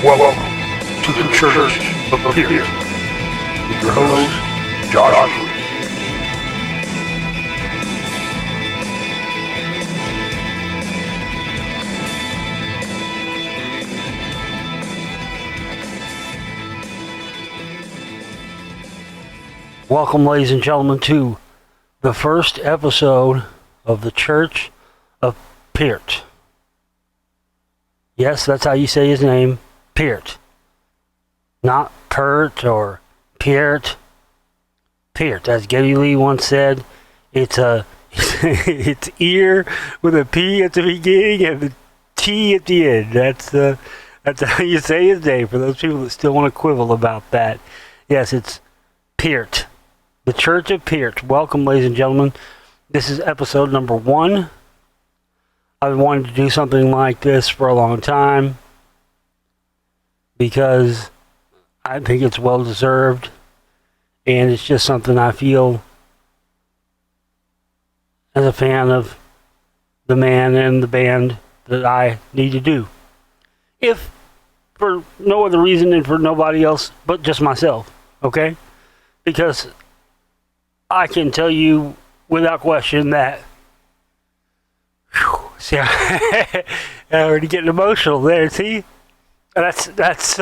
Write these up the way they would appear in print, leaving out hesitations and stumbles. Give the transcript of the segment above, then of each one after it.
Welcome to the Church of Peart with your host, Josh. Welcome, ladies and gentlemen, to the first episode of the Church of Peart. Yes, that's how you say his name, Peart. Not Peart or Peart. Peart, as Geddy Lee once said, it's ear with a P at the beginning and a T at the end. That's how you say his name, for those people that still want to quibble about that. Yes, it's Peart. The Church of Peart. Welcome, ladies and gentlemen. This is episode number 1. I've wanted to do something like this for a long time because I think it's well deserved, and it's just something I feel as a fan of the man and the band that I need to do. If for no other reason and for nobody else but just myself, okay? Because I can tell you without question that, see, I'm already getting emotional there, see? That's that's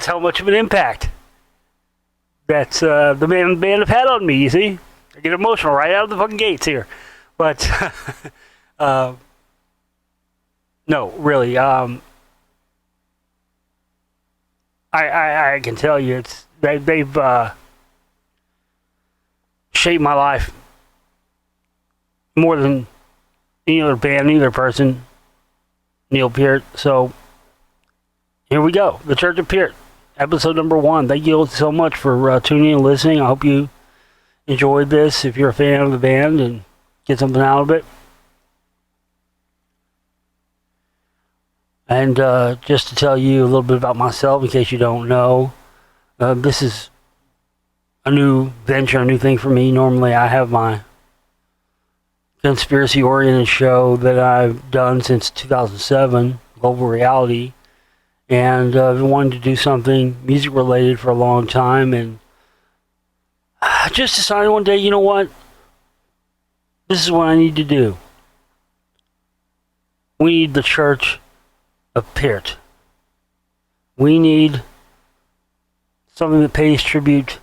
how much of an impact that the band have had on me, you see? I get emotional right out of the fucking gates here. But, no, really, I can tell you, they've shaped my life more than any other band, any other person, Neil Peart. So here we go, the Church of Peart, episode number 1. Thank you so much for tuning in and listening. I hope you enjoyed this. If you're a fan of the band and get something out of it. And just to tell you a little bit about myself, in case you don't know, this is a new venture, a new thing for me. Normally I have my conspiracy-oriented show that I've done since 2007, Global Reality, and I've been wanting to do something music-related for a long time, and I just decided one day, you know what? This is what I need to do. We need the Church of Peart. We need something that pays tribute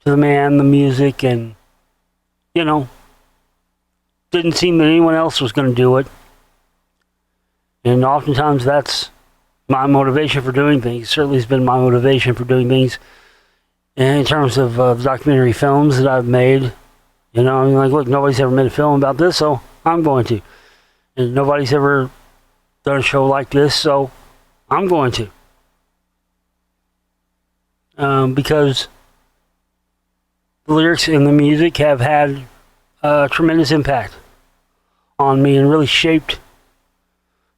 to the man, the music, and, you know, didn't seem that anyone else was going to do it. And oftentimes that's my motivation for doing things. It certainly has been my motivation for doing things in terms of documentary films that I've made. You know, I mean, like, look, nobody's ever made a film about this, so I'm going to. And nobody's ever done a show like this, so I'm going to. Because the lyrics and the music have had a tremendous impact on me and really shaped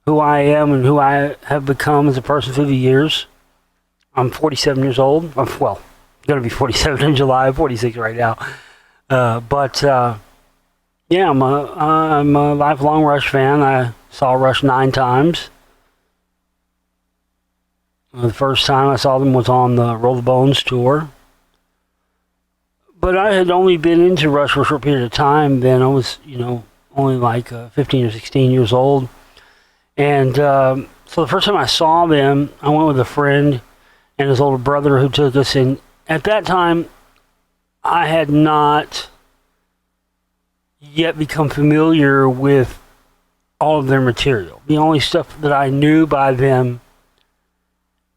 who I am and who I have become as a person through the years. I'm 47 years old. I'm going to be 47 in July. I'm 46 right now. Yeah, I'm a lifelong Rush fan. I saw Rush 9 times. The first time I saw them was on the Roll the Bones tour. But I had only been into Rush for a short period of time. Then I was, only like 15 or 16 years old. And so the first time I saw them, I went with a friend and his older brother who took us. And at that time, I had not yet become familiar with all of their material. The only stuff that I knew by them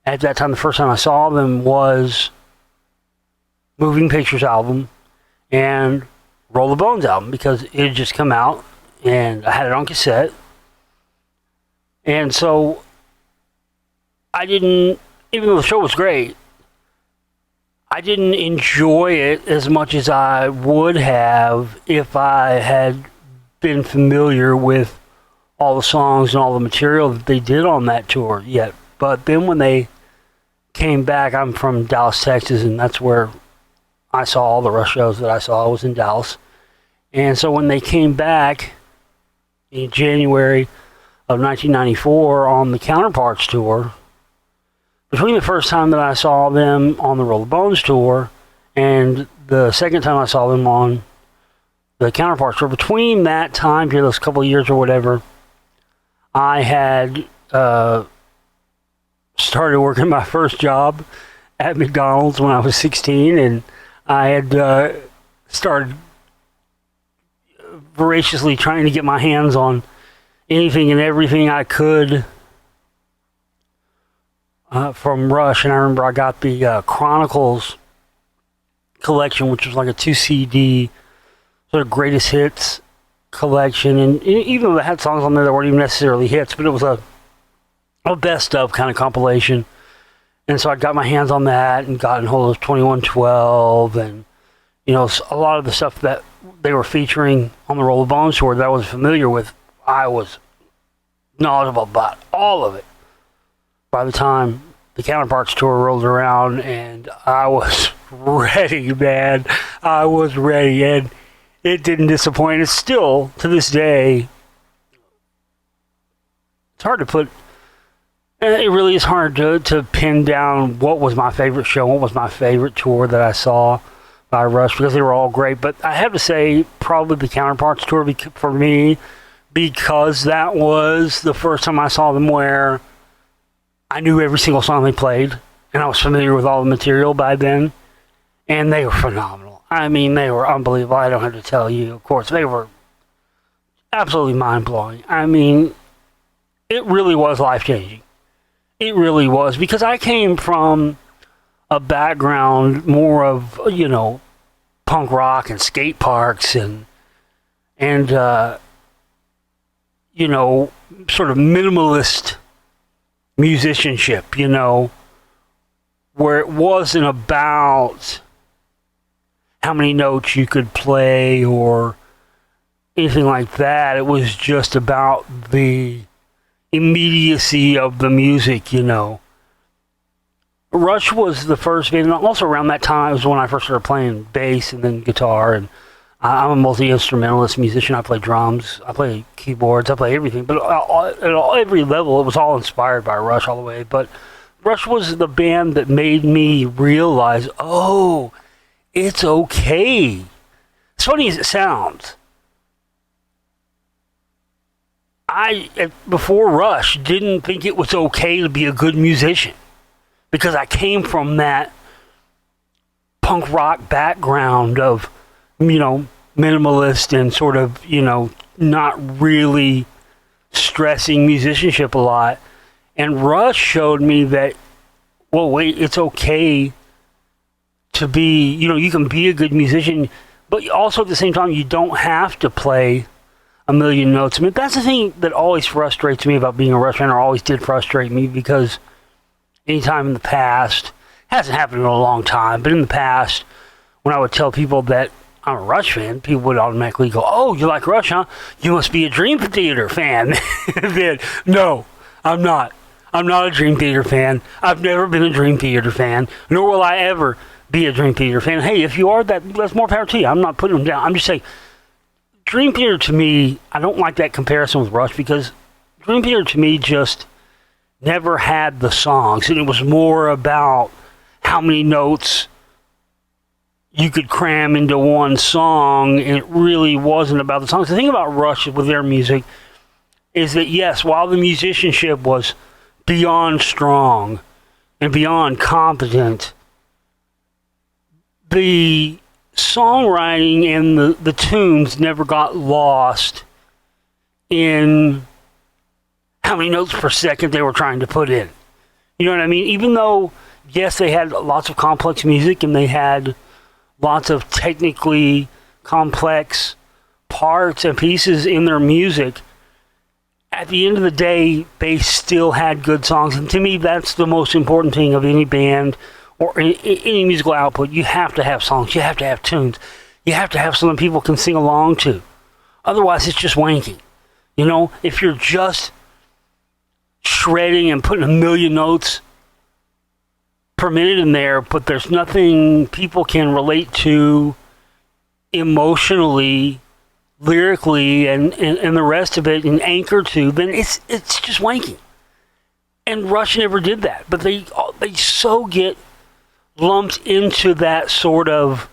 at that time, the first time I saw them, was Moving Pictures album and Roll the Bones album, because it had just come out and I had it on cassette. And so I didn't, even though the show was great, I didn't enjoy it as much as I would have if I had been familiar with all the songs and all the material that they did on that tour yet. But then when they came back, I'm from Dallas, Texas, and that's where I saw all the Rush shows that I saw. I was in Dallas. And so when they came back in January of 1994 on the Counterparts tour. Between the first time that I saw them on the Roll the Bones tour and the second time I saw them on the Counterparts tour, between that time period, those couple of years or whatever, I had started working my first job at McDonald's when I was 16, and I had started voraciously trying to get my hands on anything and everything I could from Rush. And I remember I got the Chronicles collection, which was like a 2 CD sort of greatest hits collection, and even though it had songs on there that weren't even necessarily hits, but it was a best of kind of compilation. And so I got my hands on that and got in hold of 2112 and, you know, a lot of the stuff that they were featuring on the Roll the Bones tour that I was familiar with. I was knowledgeable about all of it by the time the Counterparts tour rolled around, and I was ready, man. I was ready, and it didn't disappoint. It's still, to this day, it's hard to put. It really is hard to pin down what was my favorite show, what was my favorite tour that I saw by Rush, because they were all great. But I have to say, probably the Counterparts tour for me, because that was the first time I saw them where I knew every single song they played, and I was familiar with all the material by then, and they were phenomenal. I mean, they were unbelievable. I don't have to tell you, of course. They were absolutely mind-blowing. I mean, it really was life-changing. It really was, because I came from a background more of, you know, punk rock and skate parks and you know, sort of minimalist musicianship, you know, where it wasn't about how many notes you could play or anything like that. It was just about the immediacy of the music, you know. Rush was the first band, and also around that time was when I first started playing bass and then guitar, and I'm a multi-instrumentalist musician. I play drums, I play keyboards, I play everything, but at every level it was all inspired by Rush all the way. But Rush was the band that made me realize, oh, it's okay. As funny as it sounds, before Rush, didn't think it was okay to be a good musician, because I came from that punk rock background of, you know, minimalist and sort of, you know, not really stressing musicianship a lot. And Rush showed me that, well, wait, it's okay to be, you know, you can be a good musician, but also at the same time, you don't have to play a million notes. I mean, that's the thing that always frustrates me about being a Rush fan, or always did frustrate me, because anytime in the past, hasn't happened in a long time, but in the past, when I would tell people that I'm a Rush fan, people would automatically go, oh, you like Rush, huh? You must be a Dream Theater fan. Then, no, I'm not. I'm not a Dream Theater fan. I've never been a Dream Theater fan, nor will I ever be a Dream Theater fan. Hey, if you are, that's more power to you. I'm not putting them down. I'm just saying, Dream Theater to me, I don't like that comparison with Rush, because Dream Theater to me just never had the songs, and it was more about how many notes you could cram into one song, and it really wasn't about the songs. The thing about Rush with their music is that, yes, while the musicianship was beyond strong and beyond competent, the songwriting and the tunes never got lost in how many notes per second they were trying to put in. You know what I mean? Even though, yes, they had lots of complex music and they had lots of technically complex parts and pieces in their music, at the end of the day, they still had good songs. And to me, that's the most important thing of any band or any musical output. You have to have songs. You have to have tunes. You have to have something people can sing along to. Otherwise, it's just wanky. You know, if you're just shredding and putting a million notes per minute in there, but there's nothing people can relate to emotionally lyrically and the rest of it and anchor to, then it's just wanky. And Rush never did that, but they so get lumped into that sort of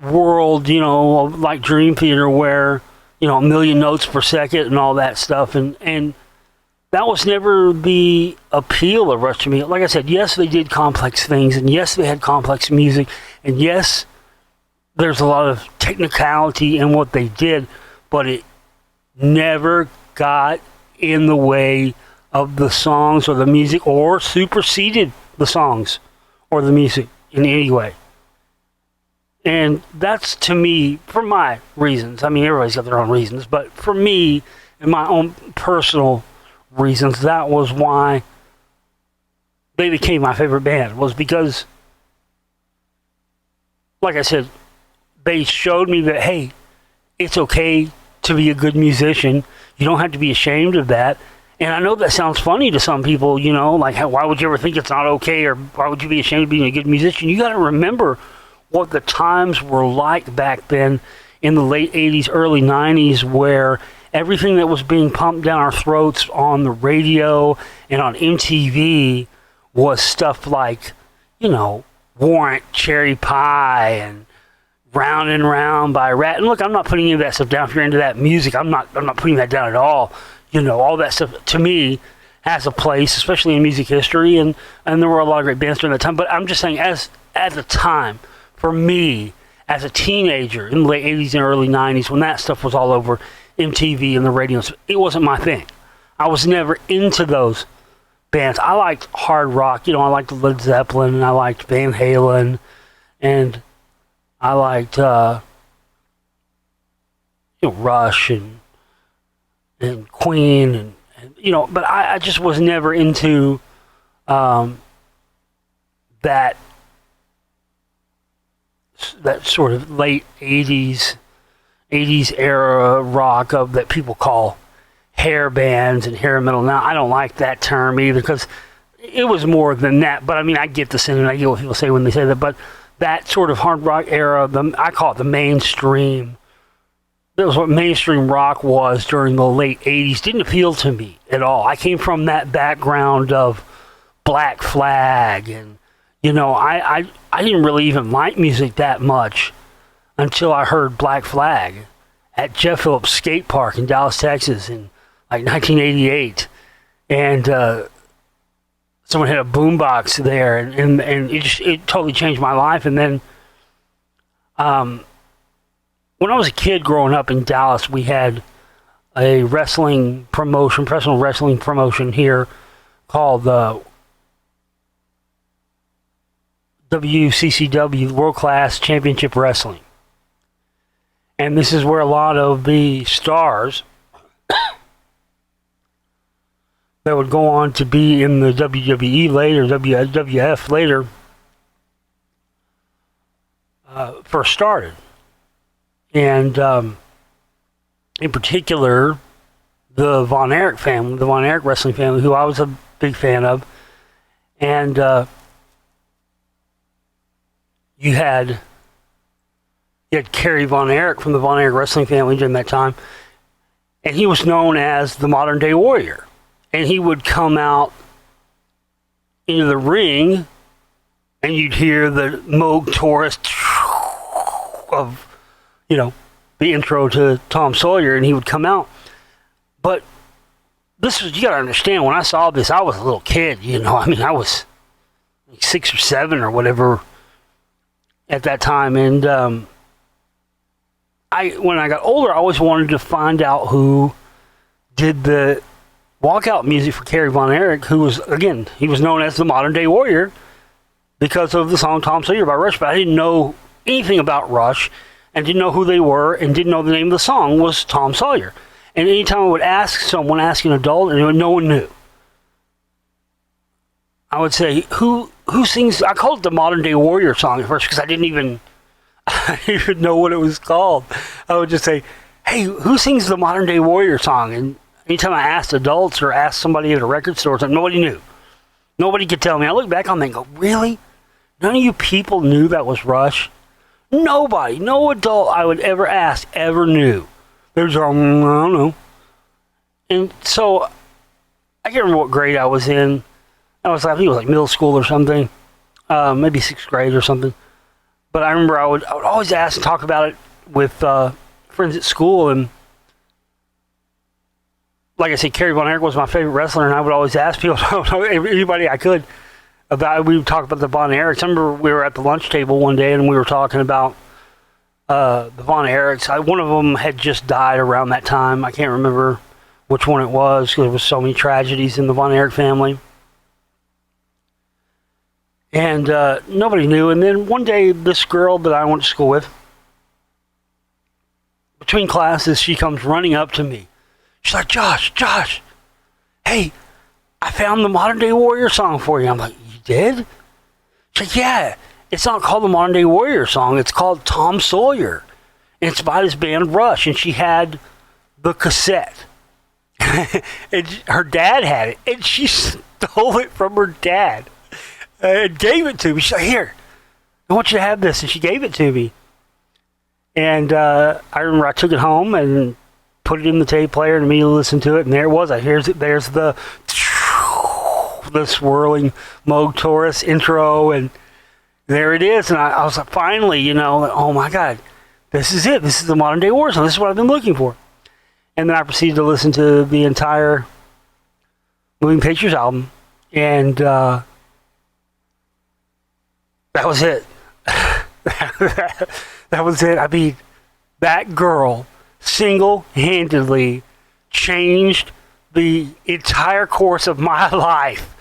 world, like Dream Theater, where a million notes per second and all that stuff, and that was never the appeal of Rush to me. Like I said, yes, they did complex things, and yes, they had complex music, and yes, there's a lot of technicality in what they did, but it never got in the way of the songs or the music, or superseded the songs or the music in any way. And that's, to me, for my reasons, I mean, everybody's got their own reasons, but for me, and my own personal reasons, that was why they became my favorite band, was because, like I said, they showed me that, hey, it's okay to be a good musician. You don't have to be ashamed of that. And I know that sounds funny to some people, like, why would you ever think it's not okay, or why would you be ashamed of being a good musician? You got to remember what the times were like back then in the late 80s, early 90s, where everything that was being pumped down our throats on the radio and on MTV was stuff like, Warrant, Cherry Pie, and Round and Round by Rat. And look, I'm not putting any of that stuff down. If you're into that music, I'm not putting that down at all. All that stuff, to me, has a place, especially in music history, and there were a lot of great bands during that time. But I'm just saying, at the time, for me, as a teenager in the late 80s and early 90s, when that stuff was all over MTV and the radio, it wasn't my thing. I was never into those bands. I liked hard rock. I liked Led Zeppelin, and I liked Van Halen, and I liked Rush and Queen, and but I just was never into that sort of late 80s era rock of that people call hair bands and hair metal. Now, I don't like that term either, because it was more than that. But I mean, I get the sentiment, I get what people say when they say that, but that sort of hard rock era, I call it the mainstream. That was what mainstream rock was during the late 80s. Didn't appeal to me at all. I came from that background of Black Flag, and I didn't really even like music that much until I heard Black Flag at Jeff Phillips Skate Park in Dallas, Texas in like 1988, and someone had a boombox there, and it totally changed my life. And then when I was a kid growing up in Dallas, we had a wrestling promotion, professional wrestling promotion here called WCCW, World Class Championship Wrestling. And this is where a lot of the stars that would go on to be in the WWE later, WWF later, first started. And in particular, the Von Erich family, the Von Erich wrestling family, who I was a big fan of. And you had Kerry Von Erich from the Von Erich wrestling family during that time. And he was known as the modern day warrior. And he would come out into the ring, and you'd hear the Moog Taurus of, the intro to Tom Sawyer, and he would come out. But this was, you got to understand, when I saw this, I was a little kid, I was like 6 or 7 or whatever at that time. And when I got older, I always wanted to find out who did the walkout music for Kerry Von Erich, who was, again, he was known as the modern day warrior because of the song Tom Sawyer by Rush, but I didn't know anything about Rush and didn't know who they were and didn't know the name of the song was Tom Sawyer. And anytime I would ask an adult, and no one knew, I would say, who sings, I called it the modern day warrior song at first because I didn't even know what it was called. I would just say, hey, who sings the modern day warrior song? And anytime I asked adults or asked somebody at a record store, nobody knew. Nobody could tell me. I look back on that and go, really? None of you people knew that was Rush? Nobody, no adult I would ever ask ever knew. There's I don't know. And so I can't remember what grade I was in. I think it was like middle school or something, maybe 6th grade or something. But I remember I would always ask and talk about it with friends at school, and like I said, Kerry Von Erich was my favorite wrestler, and I would always ask people, anybody I could, about. We would talk about the Von Erichs. I remember we were at the lunch table one day, and we were talking about the Von Erichs. One of them had just died around that time. I can't remember which one it was, because there was so many tragedies in the Von Erich family. And nobody knew. And then one day, this girl that I went to school with, between classes, she comes running up to me. She's like, Josh, hey, I found the Modern Day Warrior song for you. I'm like, you did? She's like, yeah. It's not called the Modern Day Warrior song. It's called Tom Sawyer. And it's by this band Rush. And she had the cassette. And her dad had it. And she stole it from her dad. And gave it to me. She's like, here, I want you to have this. And she gave it to me. And I remember I took it home and put it in the tape player and immediately listened to it. And there it was. There's the swirling Moog Taurus intro. And there it is. And I was like, finally, oh my God, this is it. This is the Modern Day War song. This is what I've been looking for. And then I proceeded to listen to the entire Moving Pictures album. And that was it. That was it. I mean, that girl single-handedly changed the entire course of my life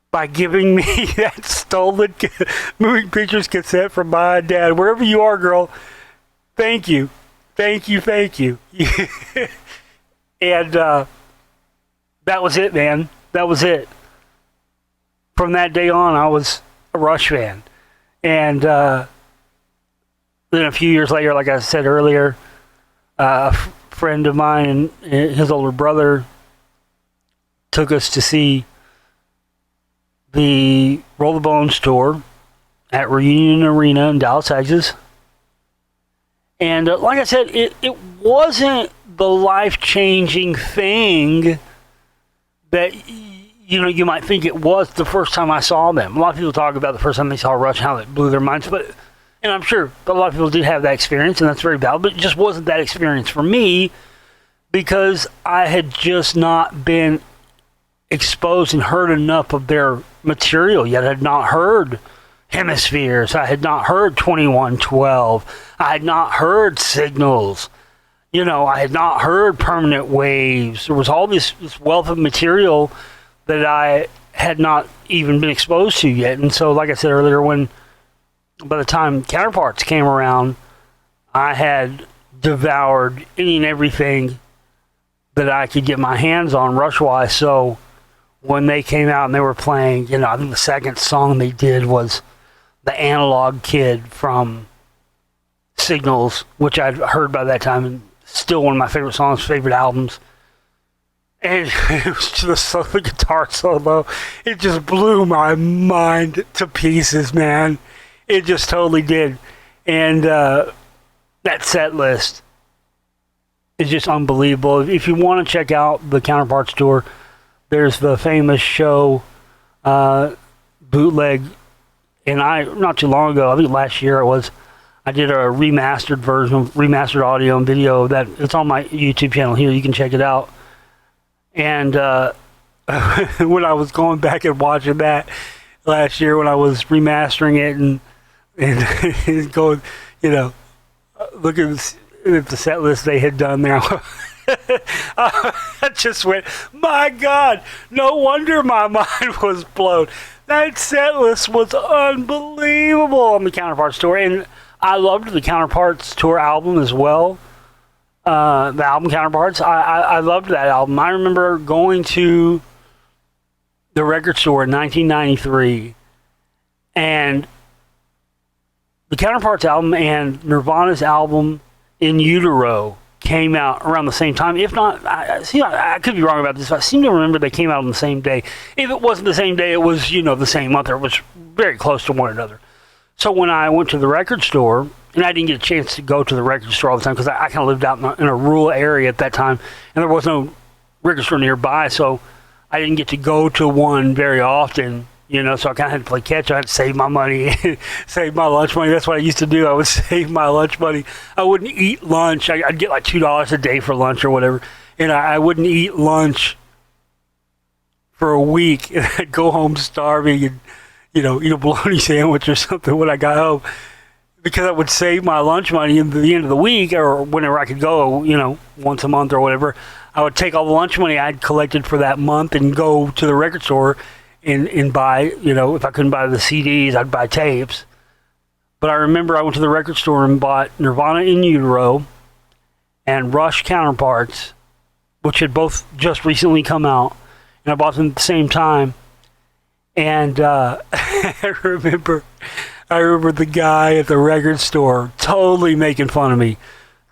by giving me that stolen Moving Pictures cassette from my dad. Wherever you are, girl, thank you. Thank you. And that was it, man. That was it. From that day on, I was a Rush fan. And then a few years later, like I said earlier, a friend of mine and his older brother took us to see the Roll the Bones tour at Reunion Arena in Dallas, Texas. And like I said, it wasn't the life-changing thing that you might think it was the first time I saw them. A lot of people talk about the first time they saw Rush, how it blew their minds, and I'm sure a lot of people did have that experience, and that's very valid, but it just wasn't that experience for me because I had just not been exposed and heard enough of their material yet. I had not heard Hemispheres. I had not heard 2112. I had not heard Signals. I had not heard Permanent Waves. There was all this wealth of material that I had not even been exposed to yet. And so, like I said earlier, by the time Counterparts came around, I had devoured any and everything that I could get my hands on Rush-wise. So when they came out and they were playing, I think the second song they did was The Analog Kid from Signals, which I'd heard by that time, and still one of my favorite songs, favorite albums. And it was just the guitar solo. It just blew my mind to pieces, man. It just totally did. And that set list is just unbelievable. If you want to check out the Counterparts tour, there's the famous show, Bootleg. And not too long ago, I think last year it was, I did a remastered version, remastered audio and video of that. It's on my YouTube channel here. You can check it out. And when I was going back and watching that last year, when I was remastering it and going, looking at the set list they had done there, I just went, my God, no wonder my mind was blown. That set list was unbelievable on the Counterparts tour. And I loved the Counterparts tour album as well. The album Counterparts. I loved that album. I remember going to the record store in 1993, and the Counterparts album and Nirvana's album In Utero came out around the same time. If not, I could be wrong about this. I seem to remember they came out on the same day. If it wasn't the same day, it was, the same month. It was very close to one another. So when I went to the record store, and I didn't get a chance to go to the record store all the time because I kind of lived out in a rural area at that time, and there was no record store nearby, so I didn't get to go to one very often, so I kind of had to play catch. I had to save my money, save my lunch money. That's what I used to do. I would save my lunch money. I wouldn't eat lunch. I'd get like $2 a day for lunch or whatever, and I wouldn't eat lunch for a week, and I'd go home starving and, eat a bologna sandwich or something when I got home, because I would save my lunch money at the end of the week or whenever I could go, once a month or whatever. I would take all the lunch money I'd collected for that month and go to the record store and buy, if I couldn't buy the CDs, I'd buy tapes. But I remember I went to the record store and bought Nirvana In Utero and Rush Counterparts, which had both just recently come out, and I bought them at the same time. And I remember the guy at the record store totally making fun of me.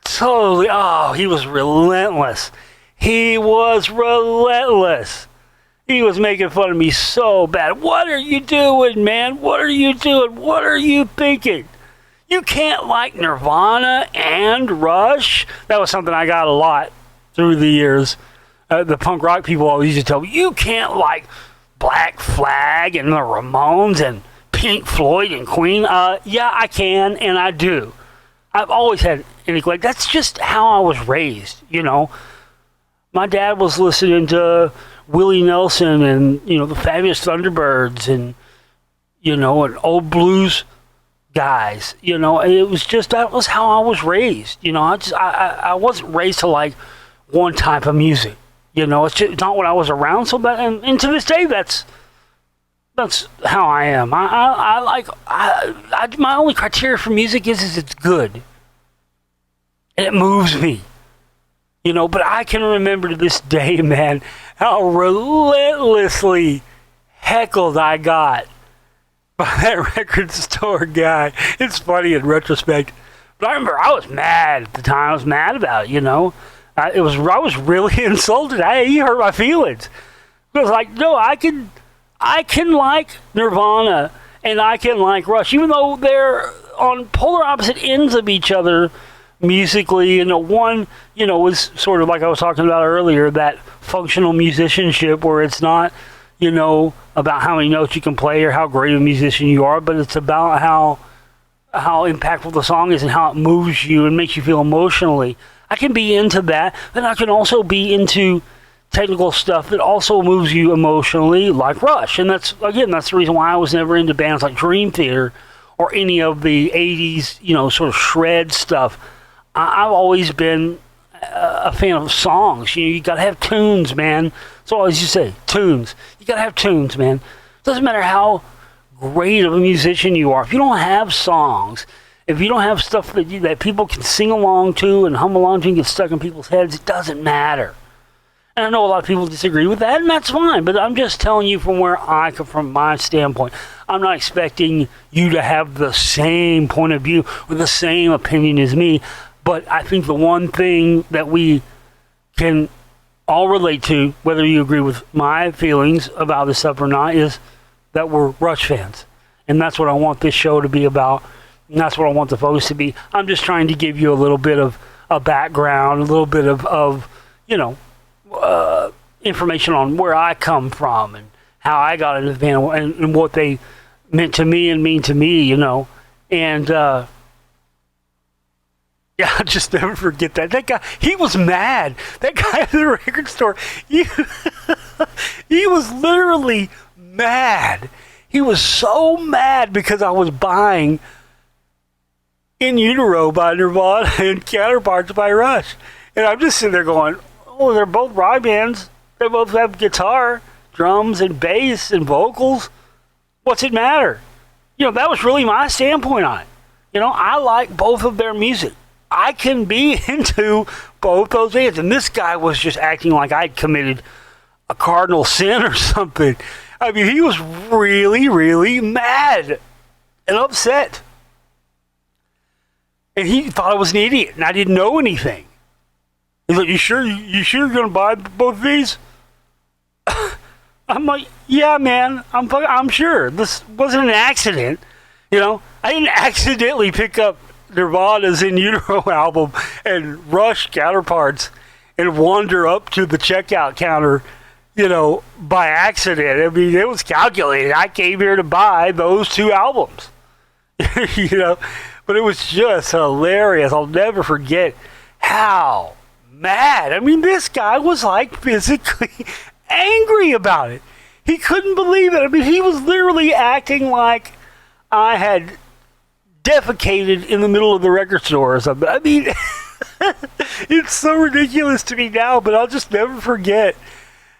Totally. Oh, he was relentless. He was making fun of me so bad. What are you doing, man? What are you doing? What are you thinking? You can't like Nirvana and Rush? That was something I got a lot through the years. The punk rock people always used to tell me, you can't like Black Flag and the Ramones and Pink Floyd and Queen. Yeah, I can, and I do. I've always had an like. That's just how I was raised, My dad was listening to Willie Nelson and, the Fabulous Thunderbirds and, and old blues guys. It was just, that was how I was raised. I wasn't raised to like one type of music. It's just not what I was around. So that, and to this day, that's how I am. My only criteria for music is it's good. And it moves me. But I can remember to this day, man, how relentlessly heckled I got by that record store guy. It's funny in retrospect. But I remember I was mad at the time. I was mad about it, I was really insulted. He hurt my feelings. I was like, no, I can like Nirvana and I can like Rush, even though they're on polar opposite ends of each other musically. One, was sort of like I was talking about earlier, that functional musicianship where it's not, about how many notes you can play or how great a musician you are, but it's about how impactful the song is and how it moves you and makes you feel emotionally. I can be into that, but I can also be into technical stuff that also moves you emotionally, like Rush. And that's the reason why I was never into bands like Dream Theater or any of the 80s, sort of shred stuff. I've always been a fan of songs. You got to have tunes, man. So I always used to say, tunes. You got to have tunes, man. Doesn't matter how great of a musician you are. If you don't have songs, if you don't have stuff that people can sing along to and hum along to and get stuck in people's heads, it doesn't matter. And I know a lot of people disagree with that, and that's fine. But I'm just telling you from where I come from, my standpoint. I'm not expecting you to have the same point of view or the same opinion as me. But I think the one thing that we can all relate to, whether you agree with my feelings about this stuff or not, is that we're Rush fans. And that's what I want this show to be about. And that's what I want the focus to be. I'm just trying to give you a little bit of a background, a little bit of information on where I come from and how I got into the band and what they meant to me and mean to me, And, yeah, I'll just never forget that. That guy, he was mad. That guy at the record store, he was literally mad. He was so mad because I was buying In Utero by Nirvana and Counterparts by Rush. And I'm just sitting there going, oh, they're both rock bands. They both have guitar, drums, and bass, and vocals. What's it matter? That was really my standpoint on it. I like both of their music. I can be into both those bands. And this guy was just acting like I'd committed a cardinal sin or something. I mean, he was really, really mad and upset. And he thought I was an idiot and I didn't know anything. He's like, you sure you're going to buy both of these? I'm like, yeah, man, I'm sure. This wasn't an accident. You know, I didn't accidentally pick up Nirvana's In Utero album and Rush counterparts and wander up to the checkout counter, you know, by accident. I mean, it was calculated. I came here to buy those two albums, you know, but it was just hilarious. I'll never forget how mad. I mean, this guy was like physically angry about it. He couldn't believe it. I mean, he was literally acting like I had defecated in the middle of the record store or something. I mean, it's so ridiculous to me now, but I'll just never forget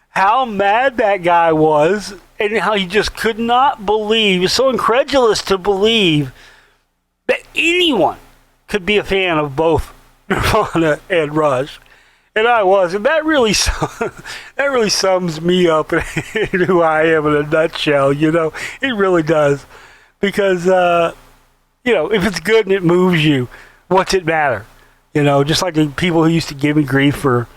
how mad that guy was and how he just could not believe, he was so incredulous to believe that anyone could be a fan of both Nirvana and Rush. And I was, and that really sums me up and who I am in a nutshell, you know. It really does. Because, you know, if it's good and it moves you, what's it matter? You know, just like the people who used to give me grief for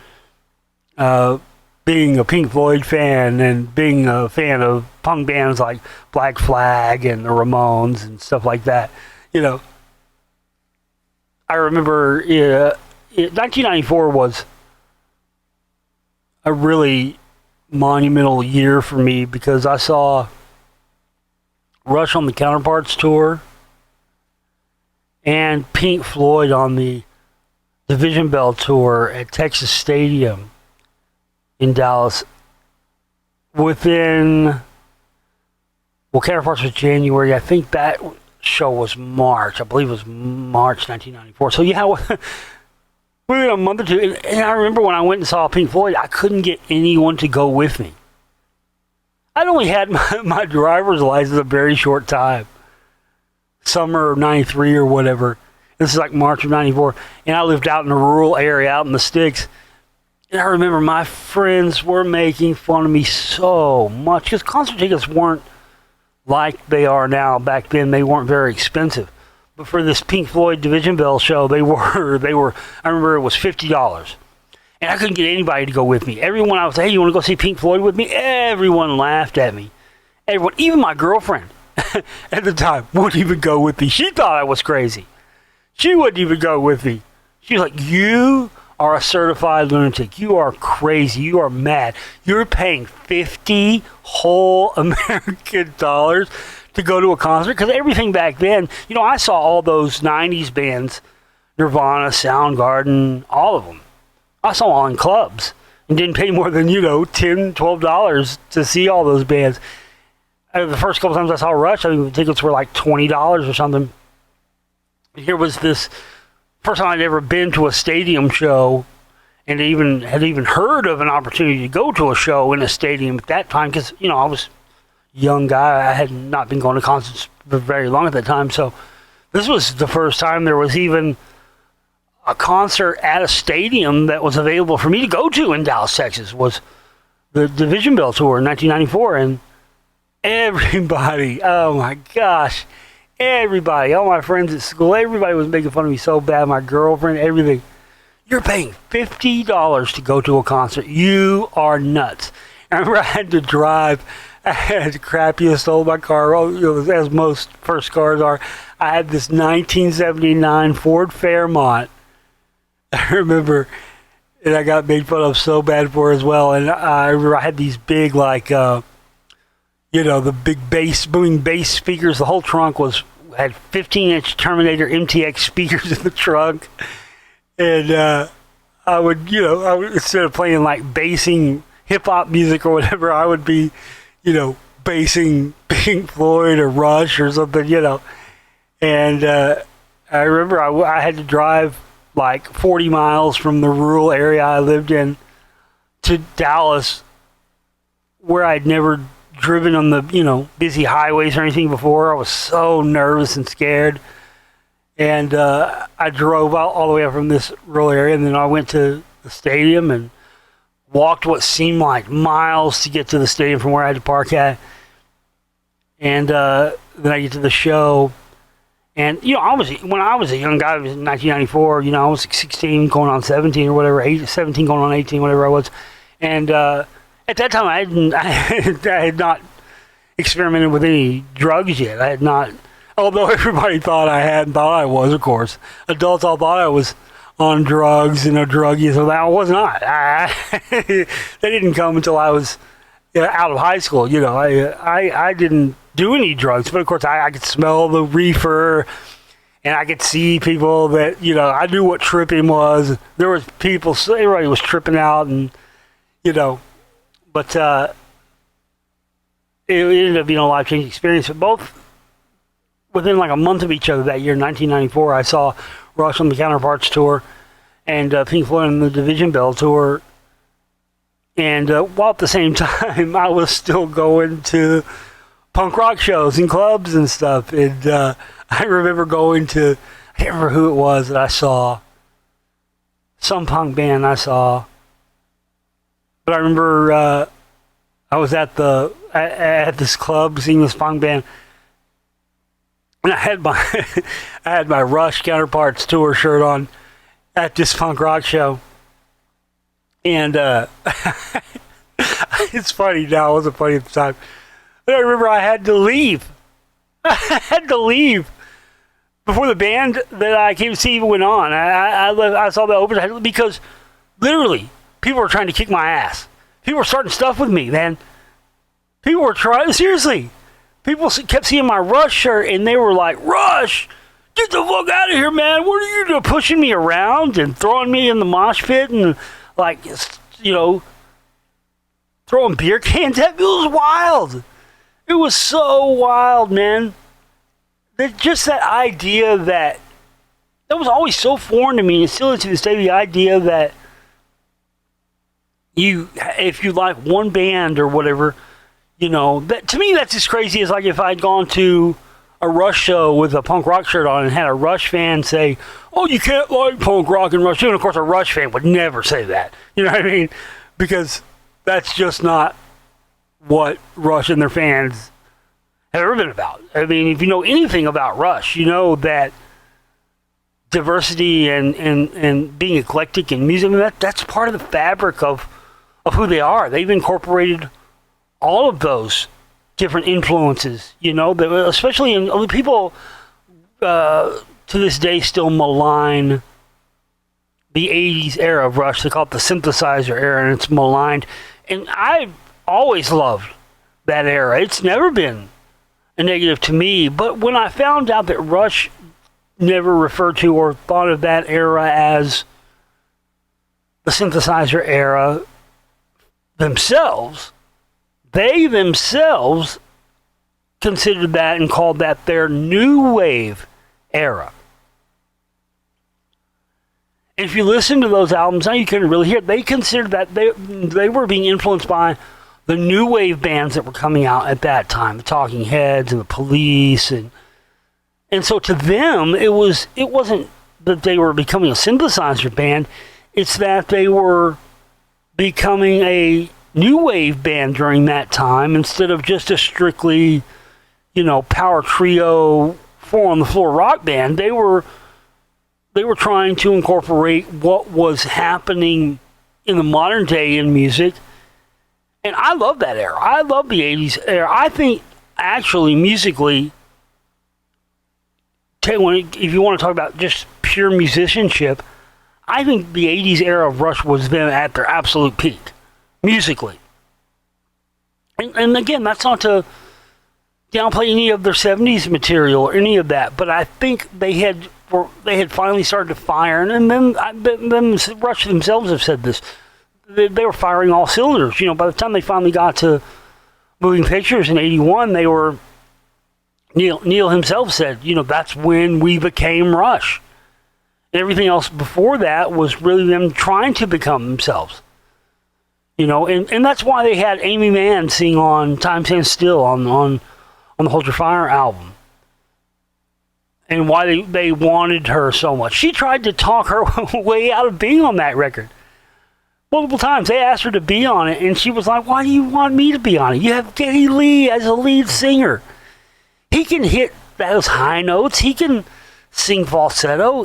being a Pink Floyd fan and being a fan of punk bands like Black Flag and the Ramones and stuff like that. You know, I remember 1994 was a really monumental year for me because I saw Rush on the Counterparts tour and Pink Floyd on the Division Bell tour at Texas Stadium in Dallas. Counterparts was January. I think that show was March. I believe it was March 1994. So yeah, within a month or two. And I remember when I went and saw Pink Floyd, I couldn't get anyone to go with me. I'd only had my driver's license a very short time. Summer of 93 or whatever. This is like March of 94. And I lived out in a rural area out in the sticks. And I remember my friends were making fun of me so much. Because concert tickets weren't like they are now. Back then, they weren't very expensive. But for this Pink Floyd Division Bell show, they were, I remember it was $50. And I couldn't get anybody to go with me. Everyone I was, hey, you want to go see Pink Floyd with me? Everyone laughed at me. Everyone, even my girlfriend at the time, wouldn't even go with me. She thought I was crazy. She wouldn't even go with me. She was like, you are a certified lunatic. You are crazy. You are mad. You're paying 50 whole American dollars to go to a concert? Because everything back then, you know, I saw all those 90s bands, Nirvana, Soundgarden, all of them. I saw all in clubs and didn't pay more than, you know, $10, $12 to see all those bands. The first couple times I saw Rush, I think the tickets were like $20 or something. Here was this first time I'd ever been to a stadium show and had even heard of an opportunity to go to a show in a stadium at that time because, you know, I was a young guy. I had not been going to concerts for very long at that time. So this was the first time there was even a concert at a stadium that was available for me to go to in Dallas, Texas, was the Division Bell tour in 1994. And everybody, oh my gosh, everybody, all my friends at school, everybody was making fun of me so bad. My girlfriend, everything. You're paying $50 to go to a concert. You are nuts. I remember I had to drive. I had the crappiest old my car, as most first cars are. I had this 1979 Ford Fairmont. I remember, and I got made fun of so bad for it as well. And I remember I had these big, like, the big booming bass speakers. The whole trunk had 15-inch Terminator MTX speakers in the trunk. And I would, instead of playing like bassing hip-hop music or whatever, I would be, bassing Pink Floyd or Rush or something, And I remember I had to drive like 40 miles from the rural area I lived in to Dallas, where I'd never driven on the, busy highways or anything before. I was so nervous and scared. And I drove out all the way up from this rural area, and then I went to the stadium and walked what seemed like miles to get to the stadium from where I had to park at. And then I get to the show. And, when I was a young guy, it was in 1994, I was 16 going on 17 or whatever, 17 going on 18, whatever I was. And at that time, I had not experimented with any drugs yet. I Although everybody thought I had and thought I was, of course. Adults all thought I was on drugs and a druggie, so that I was not. They didn't come until I was out of high school. I didn't do any drugs, but of course I could smell the reefer, and I could see people that, I knew what tripping was. There was people, so everybody was tripping out, and, but it ended up being a life-changing experience. But both within like a month of each other that year, 1994, I saw Rush on the Counterparts tour and Pink Floyd on the Division Bell tour. And while at the same time, I was still going to punk rock shows and clubs and stuff. And I remember going to, I can't remember who it was that I saw, some punk band I saw. But I remember I was at this club seeing this punk band. And I had my Rush Counterparts tour shirt on at this punk rock show. And it's funny now, it wasn't funny at the time. But I remember I had to leave. I had to leave before the band that I came to see even went on. I saw the opener because literally people were trying to kick my ass. People were starting stuff with me, man. People were trying, seriously. People kept seeing my Rush shirt, and they were like, Rush, get the fuck out of here, man. What are you doing? Pushing me around and throwing me in the mosh pit and, like, throwing beer cans at me. It was wild. It was so wild, man. Just that idea that was always so foreign to me, and still is to this day, the idea that if you like one band or whatever, that to me that's as crazy as like if I'd gone to a Rush show with a punk rock shirt on and had a Rush fan say, "Oh, you can't like punk rock and Rush." And of course, a Rush fan would never say that. You know what I mean? Because that's just not what Rush and their fans have ever been about. I mean, if you know anything about Rush, you know that diversity and being eclectic in music, that's part of the fabric of who they are. They've incorporated all of those different influences, especially in people to this day still malign the 80s era of Rush. They call it the synthesizer era, and it's maligned. And I've always loved that era. It's never been a negative to me. But when I found out that Rush never referred to or thought of that era as the synthesizer era themselves, they themselves considered that and called that their new wave era. And if you listen to those albums, now you can really hear it. They considered that they were being influenced by the new wave bands that were coming out at that time, the Talking Heads and the Police, and so to them it wasn't that they were becoming a synthesizer band, it's that they were becoming a new wave band during that time instead of just a strictly, power trio, four on the floor rock band. They were trying to incorporate what was happening in the modern day in music. And I love that era. I love the 80s era. I think actually musically, if you want to talk about just pure musicianship, I think the 80s era of Rush was them at their absolute peak. Musically. And again, that's not to downplay any of their 70s material or any of that, but I think they had finally started to fire, and then Rush themselves have said this. They were firing all cylinders. By the time they finally got to Moving Pictures in 81, they were, Neil himself said, that's when we became Rush. And everything else before that was really them trying to become themselves. And that's why they had Amy Mann sing on Time Stands Still on the Hold Your Fire album. And why they wanted her so much. She tried to talk her way out of being on that record. Multiple times. They asked her to be on it, and she was like, why do you want me to be on it? You have Geddy Lee as a lead singer. He can hit those high notes. He can sing falsetto.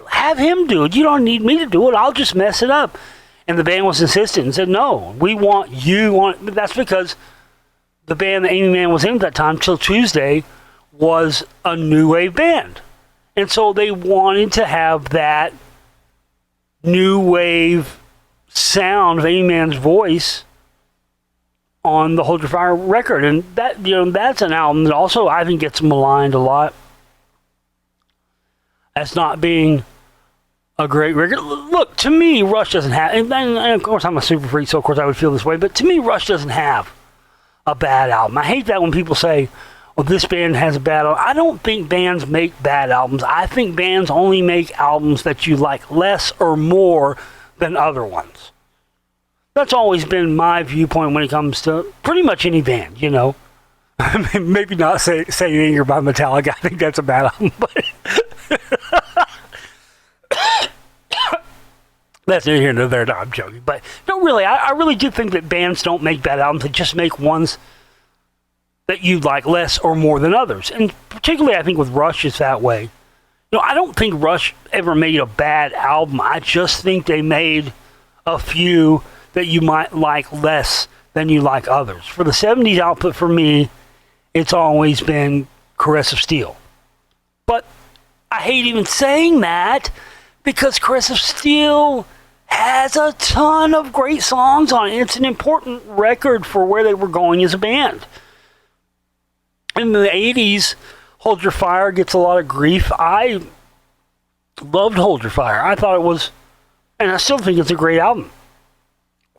Have him do it. You don't need me to do it. I'll just mess it up. And the band was insistent and said, no, we want you on it. But that's because the band that Amy Mann was in at that time, Till Tuesday, was a new wave band. And so they wanted to have that new wave sound of Amy Mann's voice on the Hold Your Fire record. And that, that's an album that also I think gets maligned a lot as not being a great record. Look, to me, Rush doesn't have, and of course I'm a super freak, so of course I would feel this way, but to me, Rush doesn't have a bad album. I hate that when people say, well, this band has a bad album. I don't think bands make bad albums. I think bands only make albums that you like less or more than other ones. That's always been my viewpoint when it comes to pretty much any band, I mean, maybe not Saint Anger by Metallica. I think that's a bad album, but that's neither here nor there. No, I'm joking. But no, really, I really do think that bands don't make bad albums. They just make ones that you like less or more than others. And particularly, I think with Rush, it's that way. I don't think Rush ever made a bad album. I just think they made a few that you might like less than you like others. For the 70s output, for me, it's always been Caress of Steel. But I hate even saying that because Caress of Steel has a ton of great songs on it. It's an important record for where they were going as a band. In the 80s, Hold Your Fire gets a lot of grief. I loved Hold Your Fire. I thought it was, and I still think it's a great album.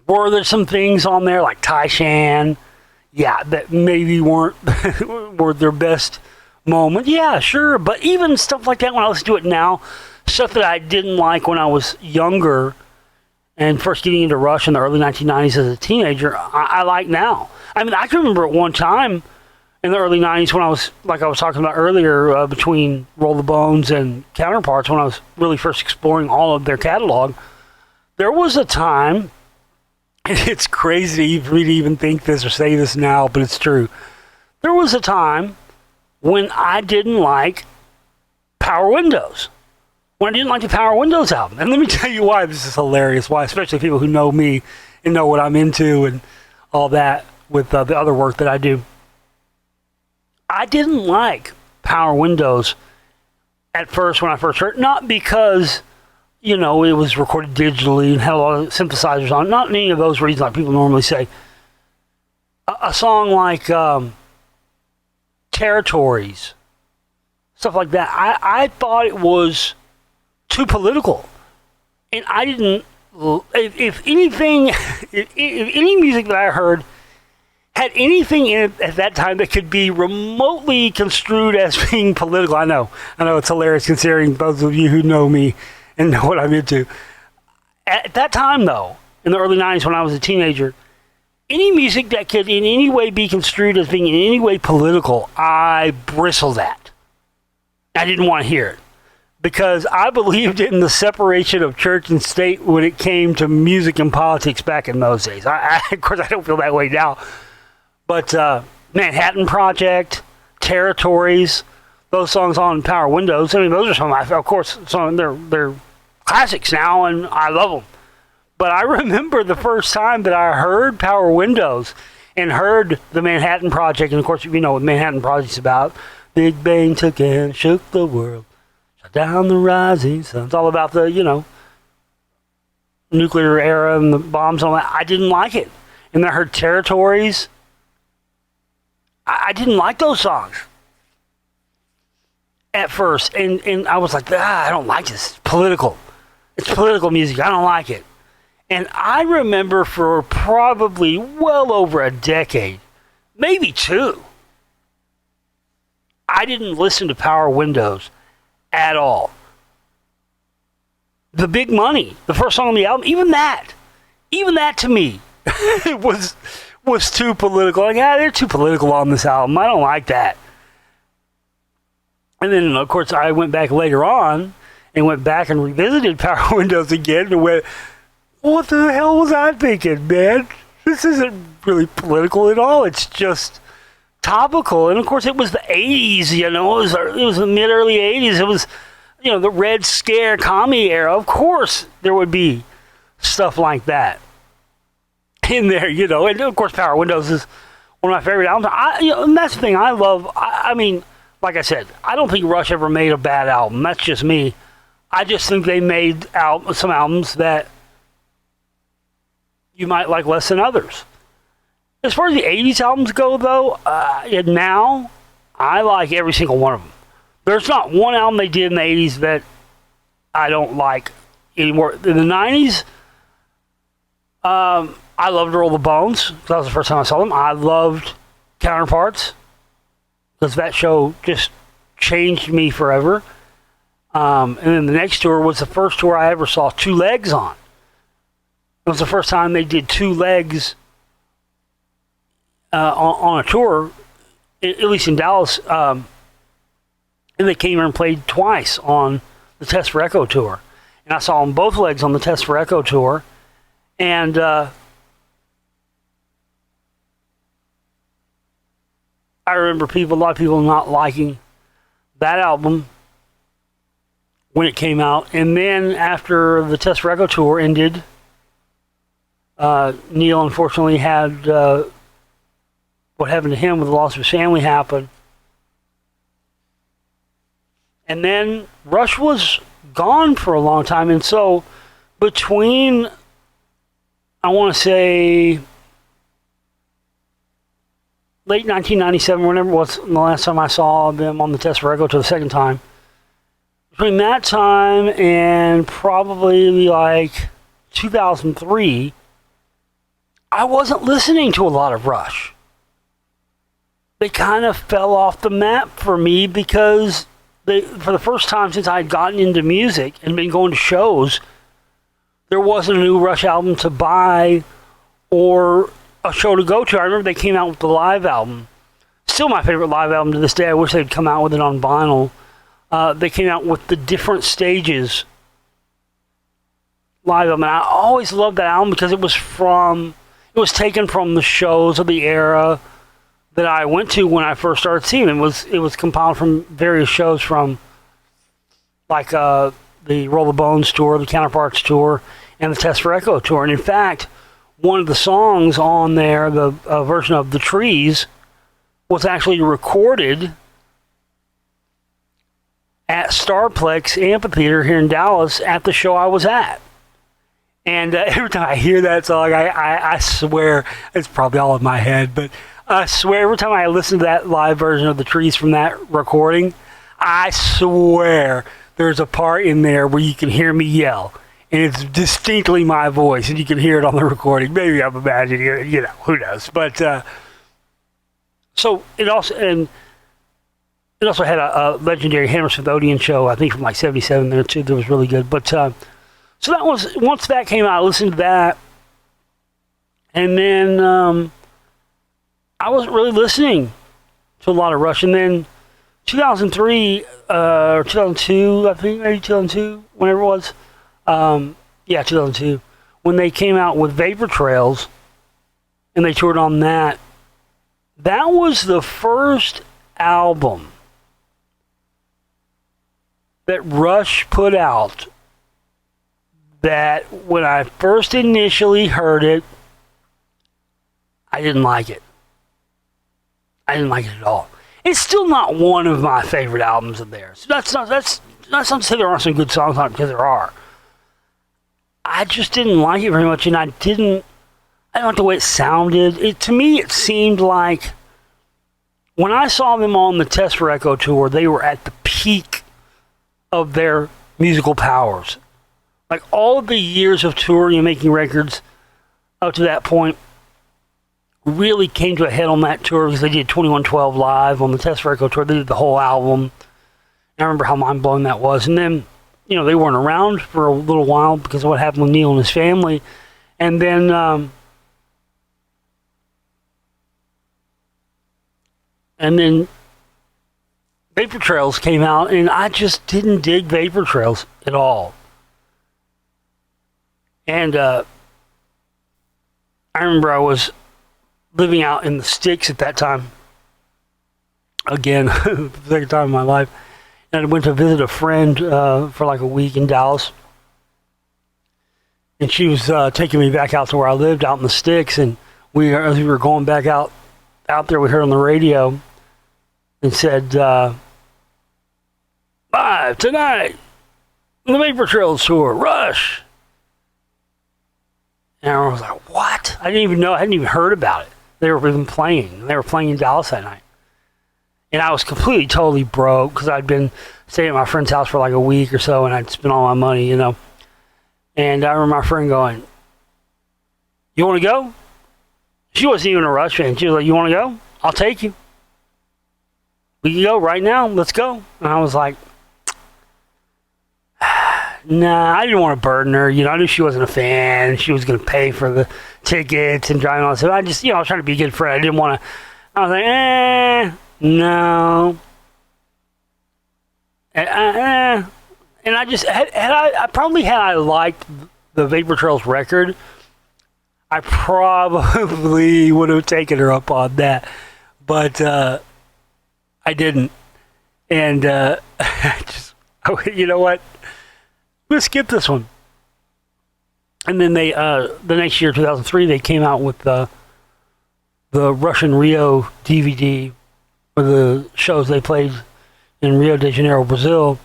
Were there some things on there like Tai Shan, that maybe weren't their best moment? Yeah, sure. But even stuff like that, when I listen to it now, stuff that I didn't like when I was younger and first getting into Rush in the early 1990s as a teenager, I like now. I mean, I can remember at one time in the early 90s when I was, like I was talking about earlier, between Roll the Bones and Counterparts, when I was really first exploring all of their catalog, there was a time, and it's crazy for me to even think this or say this now, but it's true. There was a time when I didn't like Power Windows. When I didn't like the Power Windows album. And let me tell you why this is hilarious. Why, especially people who know me and know what I'm into and all that with the other work that I do. I didn't like Power Windows at first when I first heard it. Not because, it was recorded digitally and had a lot of synthesizers on it. Not any of those reasons like people normally say. A song like Territories, stuff like that, I thought it was too political. And I didn't, if anything, if any music that I heard had anything in it at that time that could be remotely construed as being political, I know it's hilarious considering those of you who know me and know what I'm into. At that time, though, in the early 90s when I was a teenager, any music that could in any way be construed as being in any way political, I bristled at. I didn't want to hear it. Because I believed in the separation of church and state when it came to music and politics back in those days. Of course, I don't feel that way now. But Manhattan Project, Territories, those songs on Power Windows, I mean, those are some, of course, they're classics now, and I love them. But I remember the first time that I heard Power Windows and heard the Manhattan Project, and of course, you know what Manhattan Project's about. Big Bang took and shook the world. Down the rising sun. It's all about the, nuclear era and the bombs and all that. I didn't like it. And then I heard Territories. I didn't like those songs at first. And I was like, I don't like this. It's political. It's political music. I don't like it. And I remember for probably well over a decade, maybe two, I didn't listen to Power Windows at all. The Big Money, the first song on the album, even that to me was too political. Like, they're too political on this album. I don't like that. And then, of course, I went back later on and went back and revisited Power Windows again and went, what the hell was I thinking, man? This isn't really political at all. It's just topical. And of course it was the 80s, it was the mid-early 80s. It was, the Red Scare comedy era. Of course there would be stuff like that in there, and of course Power Windows is one of my favorite albums. And that's the thing I love. I mean, like I said, I don't think Rush ever made a bad album. That's just me. I just think they made some albums that you might like less than others. As far as the 80s albums go, though, now, I like every single one of them. There's not one album they did in the 80s that I don't like anymore. In the 90s, I loved Roll the Bones. That was the first time I saw them. I loved Counterparts, because that show just changed me forever. And then the next tour was the first tour I ever saw Two Legs on. It was the first time they did Two Legs on a tour, at least in Dallas. And they came here and played twice on the Test for Echo tour. And I saw them both legs on the Test for Echo tour. And I remember a lot of people not liking that album when it came out. And then after the Test for Echo tour ended, Neil unfortunately had what happened to him with the loss of his family happen. And then Rush was gone for a long time. And so between, I want to say, late 1997, whenever it was the last time I saw them on the Test for Echo to the second time, between that time and probably like 2003, I wasn't listening to a lot of Rush. They kind of fell off the map for me because for the first time since I had gotten into music and been going to shows, there wasn't a new Rush album to buy or a show to go to. I remember they came out with the live album. Still my favorite live album to this day. I wish they'd come out with it on vinyl. They came out with the Different Stages live album. And I always loved that album because it was taken from the shows of the era that I went to when I first started seeing them. It was compiled from various shows, from like the Roll the Bones tour, the Counterparts tour, and the Test for Echo tour. And in fact, one of the songs on there, the version of The Trees, was actually recorded at Starplex Amphitheater here in Dallas at the show I was at. And every time I hear that song, I swear, it's probably all in my head, but I swear every time I listen to that live version of The Trees from that recording, I swear there's a part in there where you can hear me yell. And it's distinctly my voice, and you can hear it on the recording. Maybe I'm imagining it, who knows. But so it also had a legendary Hammer Smith Odeon show, I think from like '77 there too. That was really good. But so that was, once that came out, I listened to that, and then I wasn't really listening to a lot of Rush. And then 2003 or 2002, I think, maybe 2002, whenever it was. 2002, when they came out with Vapor Trails and they toured on that. That was the first album that Rush put out that when I first initially heard it, I didn't like it. I didn't like it at all. It's still not one of my favorite albums of theirs. That's not to say there aren't some good songs on it, because there are. I just didn't like it very much, and I don't like the way it sounded. To me, it seemed like when I saw them on the Test for Echo tour, they were at the peak of their musical powers. Like, all of the years of touring and making records up to that point really came to a head on that tour, because they did 2112 live on the Test for Echo tour. They did the whole album. And I remember how mind-blowing that was. And then, they weren't around for a little while because of what happened with Neil and his family. And then Vapor Trails came out, and I just didn't dig Vapor Trails at all. And I remember I was living out in the sticks at that time. Again, the second time in my life. And I went to visit a friend for like a week in Dallas. And she was taking me back out to where I lived, out in the sticks. And as we were going back out there, we heard on the radio and said, live tonight. The Vapor Trails tour, Rush. And I was like, what? I didn't even know. I hadn't even heard about it. They were even playing. They were playing in Dallas that night. And I was completely, totally broke because I'd been staying at my friend's house for like a week or so, and I'd spent all my money, you know. And I remember my friend going, you want to go? She wasn't even a Rush fan. She was like, you want to go? I'll take you. We can go right now. Let's go. And I was like, nah, I didn't want to burden her. You know, I knew she wasn't a fan. She was going to pay for the tickets and driving all that stuff. I just, you know, I was trying to be a good friend. I didn't want to. I was like, no. And I just, had I liked the Vapor Trails record, I probably would have taken her up on that. But I didn't. And you know what? Let's skip this one. And then they, the next year, 2003, they came out with the Russian Rio DVD for the shows they played in Rio de Janeiro, Brazil.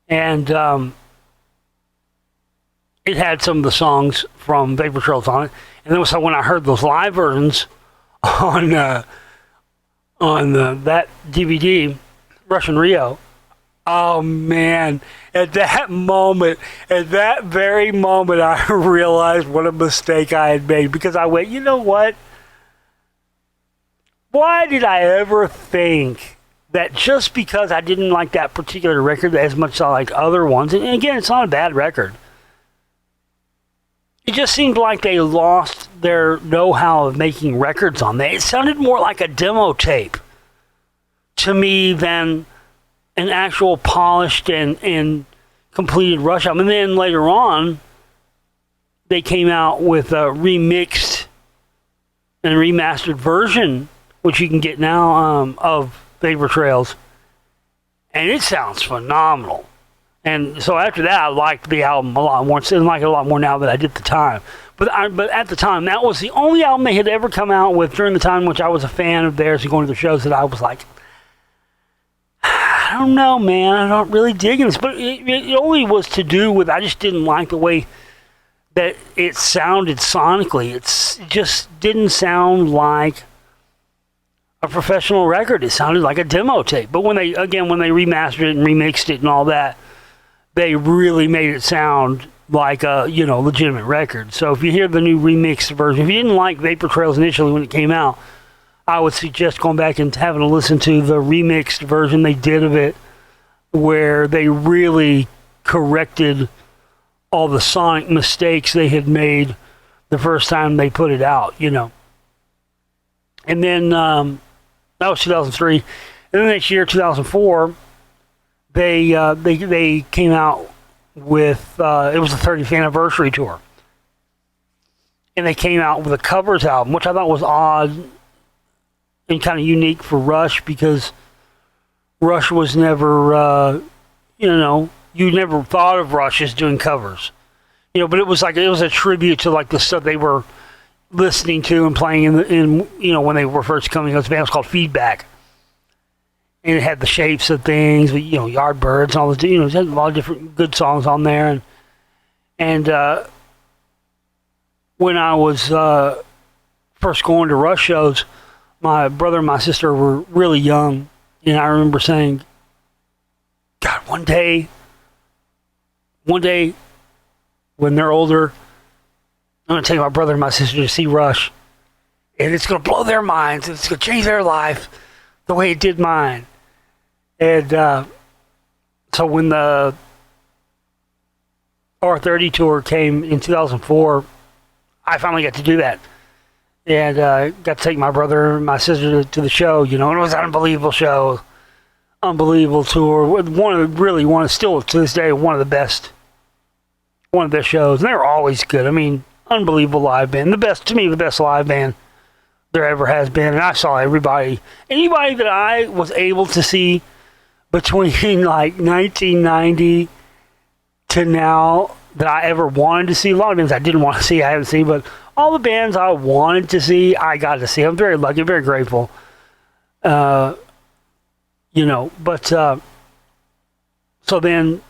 And it had some of the songs from Vapor Trails on it. And then so when I heard those live versions on that DVD, Russian Rio, oh man, at that very moment, I realized what a mistake I had made, because I went, you know what? Why did I ever think that just because I didn't like that particular record as much as I like other ones, and again, it's not a bad record, it just seemed like they lost their know-how of making records on that. It sounded more like a demo tape to me than an actual polished and completed Rush album. And then later on, they came out with a remixed and remastered version, which you can get now, of Vapor Trails, and it sounds phenomenal. And so after that, I liked the album a lot more. I like it a lot more now than I did at the time. But at the time, that was the only album they had ever come out with during the time in which I was a fan of theirs and going to the shows, that I was like, I don't know, man. I don't really dig this. But it only was to do with, I just didn't like the way that it sounded sonically. It just didn't sound like a professional record. It sounded like a demo tape. But when they remastered it and remixed it and all that, they really made it sound like a, legitimate record. So if you hear the new remixed version, if you didn't like Vapor Trails initially when it came out, I would suggest going back and having a listen to the remixed version they did of it, where they really corrected all the sonic mistakes they had made the first time they put it out, And then that was 2003. And then next year, 2004, they came out with it was the 30th anniversary tour, and they came out with a covers album, which I thought was odd and kind of unique for Rush, because Rush was never, you never thought of Rush as doing covers, but it was a tribute to like the stuff they were listening to and playing in when they were first coming. This band was called Feedback. And it had the Shapes of Things, Yardbirds and all this, it had a lot of different good songs on there. And when I was first going to Rush shows, my brother and my sister were really young. And I remember saying, God, one day, when they're older, I'm going to take my brother and my sister to see Rush. And it's going to blow their minds. It's going to change their life the way it did mine. And so when the R30 tour came in 2004, I finally got to do that. And got to take my brother and my sister to the show, and it was an unbelievable show. Unbelievable tour. Still to this day, one of the best shows. And they were always good. I mean, unbelievable live band. The best live band there ever has been. And I saw anybody that I was able to see between like 1990 to now that I ever wanted to see. A lot of bands I didn't want to see, I haven't seen, but all the bands I wanted to see, I got to see. I'm very lucky, very grateful. But so So then,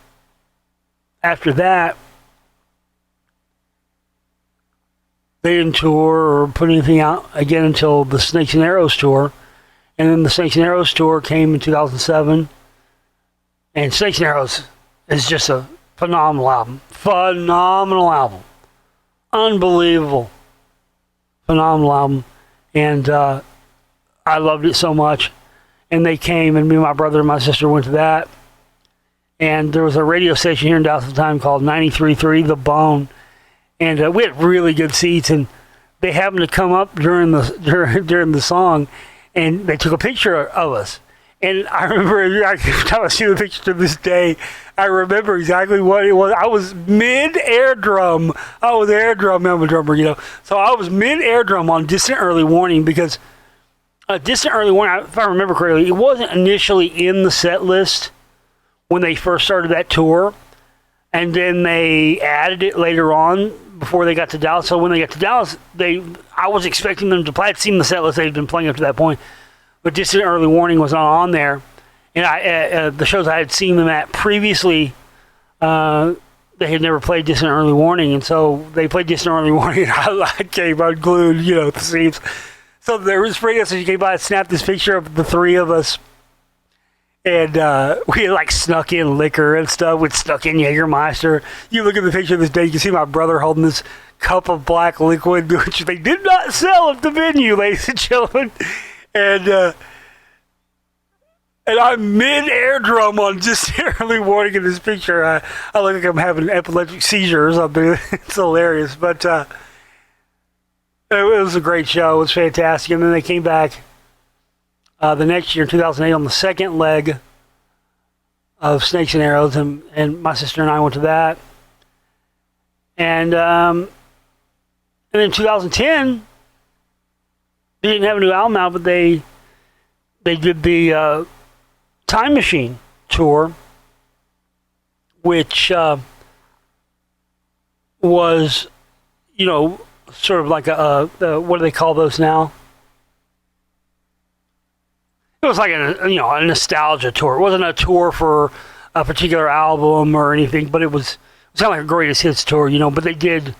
after that, they didn't tour or put anything out again until the Snakes and Arrows tour. And then the Snakes and Arrows tour came in 2007. And Snakes and Arrows is just a phenomenal album. Phenomenal album. Unbelievable. Phenomenal album. And I loved it so much. And they came, and me and my brother and my sister went to that. And there was a radio station here in Dallas at the time called 93.3 The Bone. And we had really good seats, and they happened to come up during the song, and they took a picture of us. And I remember, every time I see the picture to this day, I remember exactly what it was. I was mid-air drum. I was air drum, I'm a drummer, you know. So I was mid-air drum on Distant Early Warning, because Distant Early Warning, if I remember correctly, it wasn't initially in the set list when they first started that tour. And then they added it later on before they got to Dallas. So when they got to Dallas, I was expecting them to play. I'd seen the set list they'd been playing up to that point, but Distant Early Warning was not on there. And the shows I had seen them at previously, they had never played Distant Early Warning, and so they played Distant Early Warning, and I came unglued, you know, at the seams. So there was radio station came by and snapped this picture of the three of us. And we had like snuck in liquor and stuff. We'd snuck in Jägermeister. You look at the picture of this day, you can see my brother holding this cup of black liquid, which they did not sell at the venue, ladies and gentlemen. And I'm mid-air drum on just early warning in this picture. I look like I'm having an epileptic seizure or something. It's hilarious. But it was a great show. It was fantastic. And then they came back the next year, in 2008, on the second leg of Snakes and Arrows, and my sister and I went to that. And then in 2010, they didn't have a new album out, but they did the Time Machine tour, which was, you know, sort of like a what do they call those now? It was like a nostalgia tour. It wasn't a tour for a particular album or anything, but it was kind of like a greatest hits tour, you know. But they did,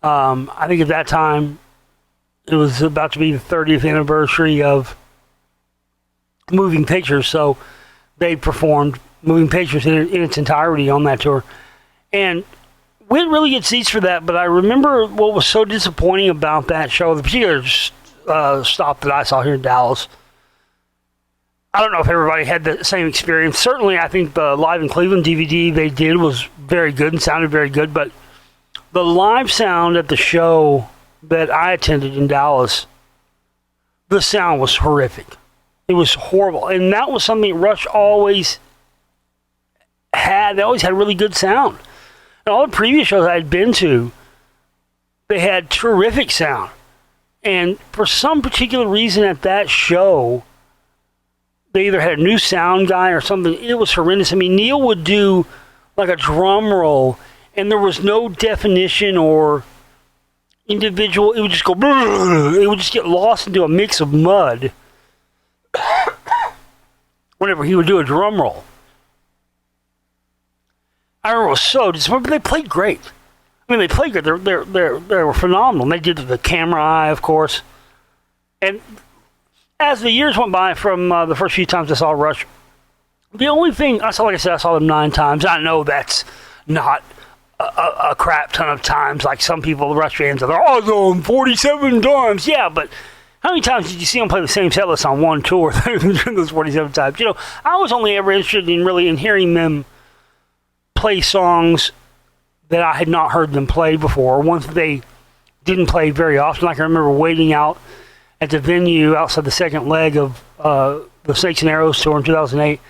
I think at that time, it was about to be the 30th anniversary of Moving Pictures, so they performed Moving Pictures in its entirety on that tour. And we had really good seats for that, but I remember what was so disappointing about that show, the particular stop that I saw here in Dallas. I don't know if everybody had the same experience. Certainly, I think the Live in Cleveland DVD they did was very good and sounded very good, but the live sound at the show that I attended in Dallas, the sound was horrific. It was horrible. And that was something Rush always had. They always had really good sound. And all the previous shows I had been to, they had terrific sound. And for some particular reason at that show, they either had a new sound guy or something. It was horrendous. I mean, Neil would do like a drum roll, and there was no definition or individual. It would just go, it would just get lost into a mix of mud whenever he would do a drum roll. I remember it was so disappointing, but they played great. I mean, they played good. They were phenomenal. And they did the camera eye, of course. And as the years went by from the first few times I saw Rush, the only thing I saw, like I said, I saw them 9 times. I know that's not a crap ton of times like some people, the Rush fans, are, I saw them 47 times. Yeah, but how many times did you see them play the same set list on one tour during those 47 times? You know, I was only ever interested in hearing them play songs that I had not heard them play before, ones that they didn't play very often. Like I remember waiting out at the venue outside the second leg of the Snakes and Arrows tour in 2008,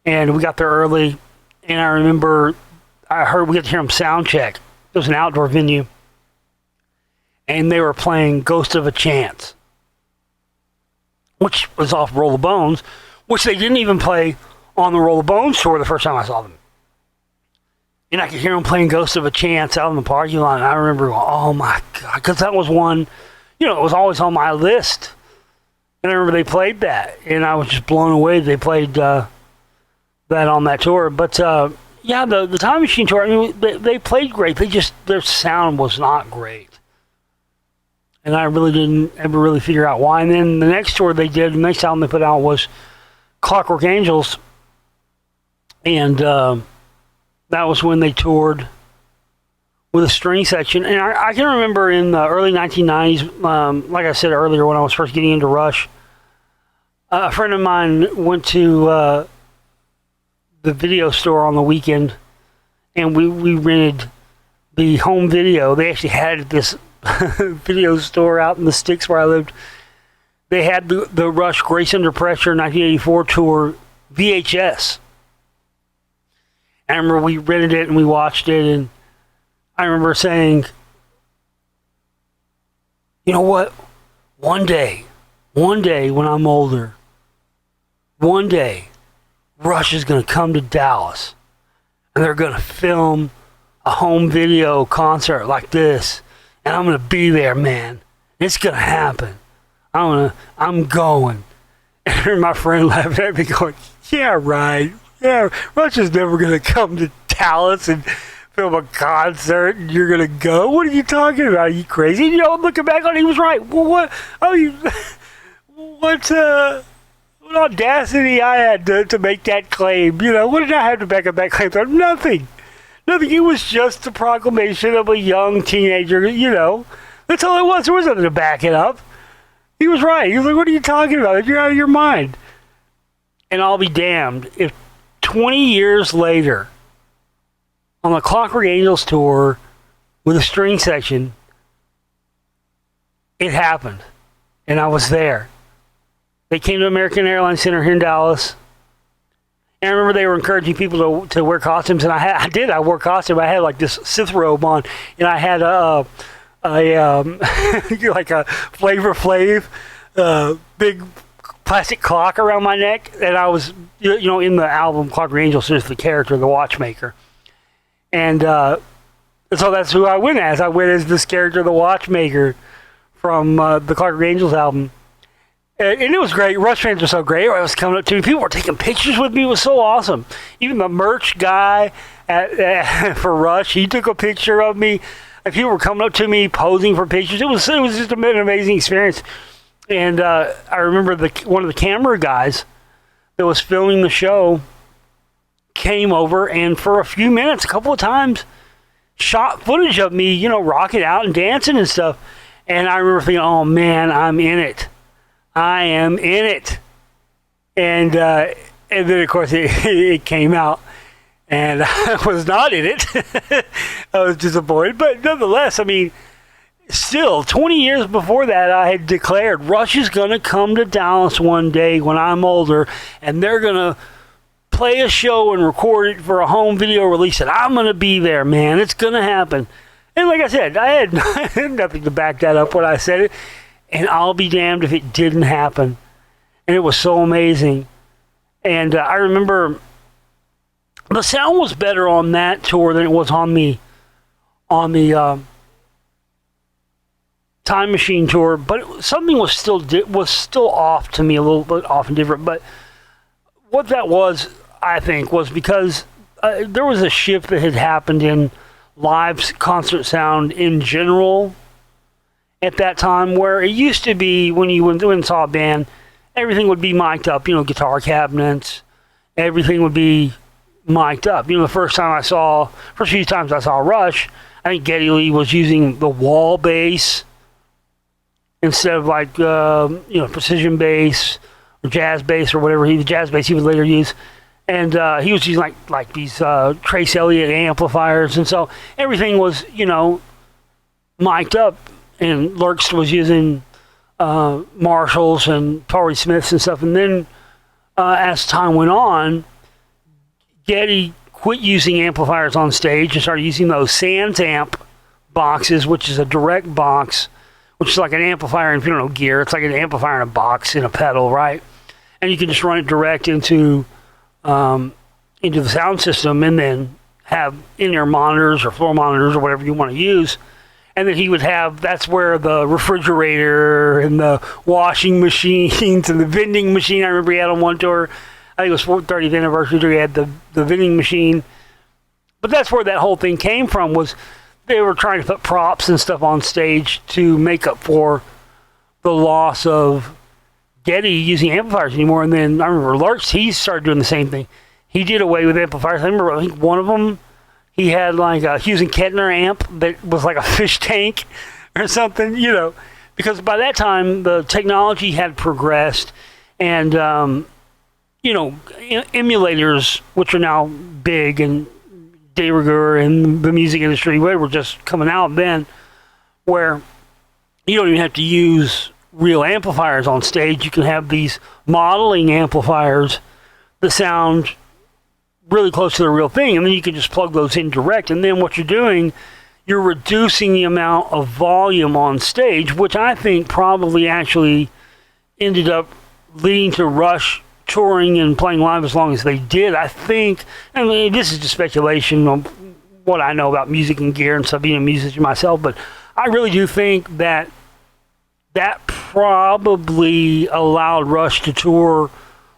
and we got there early, and I remember I heard we got to hear them sound check. It was an outdoor venue, and they were playing Ghost of a Chance, which was off Roll the Bones, which they didn't even play on the Roll the Bones tour the first time I saw them. And I could hear them playing Ghost of a Chance out in the parking lot, and I remember going, oh my God, because that was one, you know, it was always on my list. And I remember they played that, and I was just blown away. They played the that on that tour. But yeah, the Time Machine tour, I mean, they played great. Their sound was not great. And I really didn't ever really figure out why. And then the next tour they did, the next album they put out was Clockwork Angels. And that was when they toured with a string section. And I can remember in the early 1990s, like I said earlier, when I was first getting into Rush, a friend of mine went to the video store on the weekend, and we rented the home video. They actually had this video store out in the sticks where I lived. They had the Rush Grace Under Pressure 1984 tour VHS. I remember we rented it and we watched it, and I remember saying, you know what? One day when I'm older, one day, Rush is going to come to Dallas, and they're going to film a home video concert like this, and I'm going to be there, man. It's going to happen. I'm going. And my friend laughed at me going, yeah, right. Yeah, Rush is never going to come to Dallas and film a concert, and you're going to go? What are you talking about? Are you crazy? You know, looking back on it, he was right. Well, what? Oh, what audacity I had to make that claim. You know, what did I have to back up that claim? Nothing. It was just a proclamation of a young teenager, you know. That's all it was. There was nothing to back it up. He was right. He was like, what are you talking about? You're out of your mind. And I'll be damned if 20 years later, on the Clockwork Angels tour with a string section, it happened. And I was there. They came to American Airlines Center here in Dallas. And I remember they were encouraging people to wear costumes, and I wore costume. I had like this Sith robe on, and I had a like a Flavor Flav big plastic clock around my neck, and I was, you know, in the album Clockwork Angels, there's the character, the watchmaker, and so that's who I went as. I went as this character, the watchmaker, from the Clockwork Angels album. And it was great. Rush fans were so great. I was coming up to me. People were taking pictures with me. It was so awesome. Even the merch guy for Rush, he took a picture of me. And people were coming up to me, posing for pictures. It was just an amazing experience. And I remember one of the camera guys that was filming the show came over and for a few minutes, a couple of times, shot footage of me, you know, rocking out and dancing and stuff. And I remember thinking, oh man, I'm in it. I am in it. And then, of course, it came out, and I was not in it. I was disappointed. But nonetheless, I mean, still, 20 years before that, I had declared Rush is going to come to Dallas one day when I'm older, and they're going to play a show and record it for a home video release, and I'm going to be there, man. It's going to happen. And like I said, I had nothing to back that up when I said it. And I'll be damned if it didn't happen. And it was so amazing. And I remember the sound was better on that tour than it was on the Time Machine tour. But something was still off to me, a little bit off and different. But what that was, I think, was because there was a shift that had happened in live concert sound in general at that time, where it used to be when you went and saw a band, everything would be mic'd up, you know, guitar cabinets, everything would be mic'd up. You know, the first few times I saw Rush, I think Geddy Lee was using the wall bass instead of like, precision bass or jazz bass or whatever. The jazz bass he would later use. And he was using like these Trace Elliott amplifiers. And so everything was, you know, mic'd up. And Lurks was using Marshalls and Torrey Smiths and stuff. And then as time went on, Geddy quit using amplifiers on stage and started using those Sans amp boxes, which is a direct box, which is like an amplifier. And if you don't know gear, it's like an amplifier in a box in a pedal, right? And you can just run it direct into the sound system and then have in-ear monitors or floor monitors or whatever you want to use. And then he would have, that's where the refrigerator and the washing machines and the vending machine, I remember he had on one tour, I think it was 30th anniversary. They had the vending machine. But that's where that whole thing came from, was they were trying to put props and stuff on stage to make up for the loss of Getty using amplifiers anymore. And then I remember Lurch, he started doing the same thing. He did away with amplifiers. I remember, I think one of them, he had like a Hughes and Kettner amp that was like a fish tank or something, you know, because by that time the technology had progressed, and you know, emulators, which are now big and de rigueur in the music industry, they were just coming out then, where you don't even have to use real amplifiers on stage. You can have these modeling amplifiers that sound really close to the real thing, and then you can just plug those in direct, and then what you're doing, you're reducing the amount of volume on stage, which I think probably actually ended up leading to Rush touring and playing live as long as they did. I think, I mean, this is just speculation on what I know about music and gear and stuff, being a musician myself, but I really do think that that probably allowed Rush to tour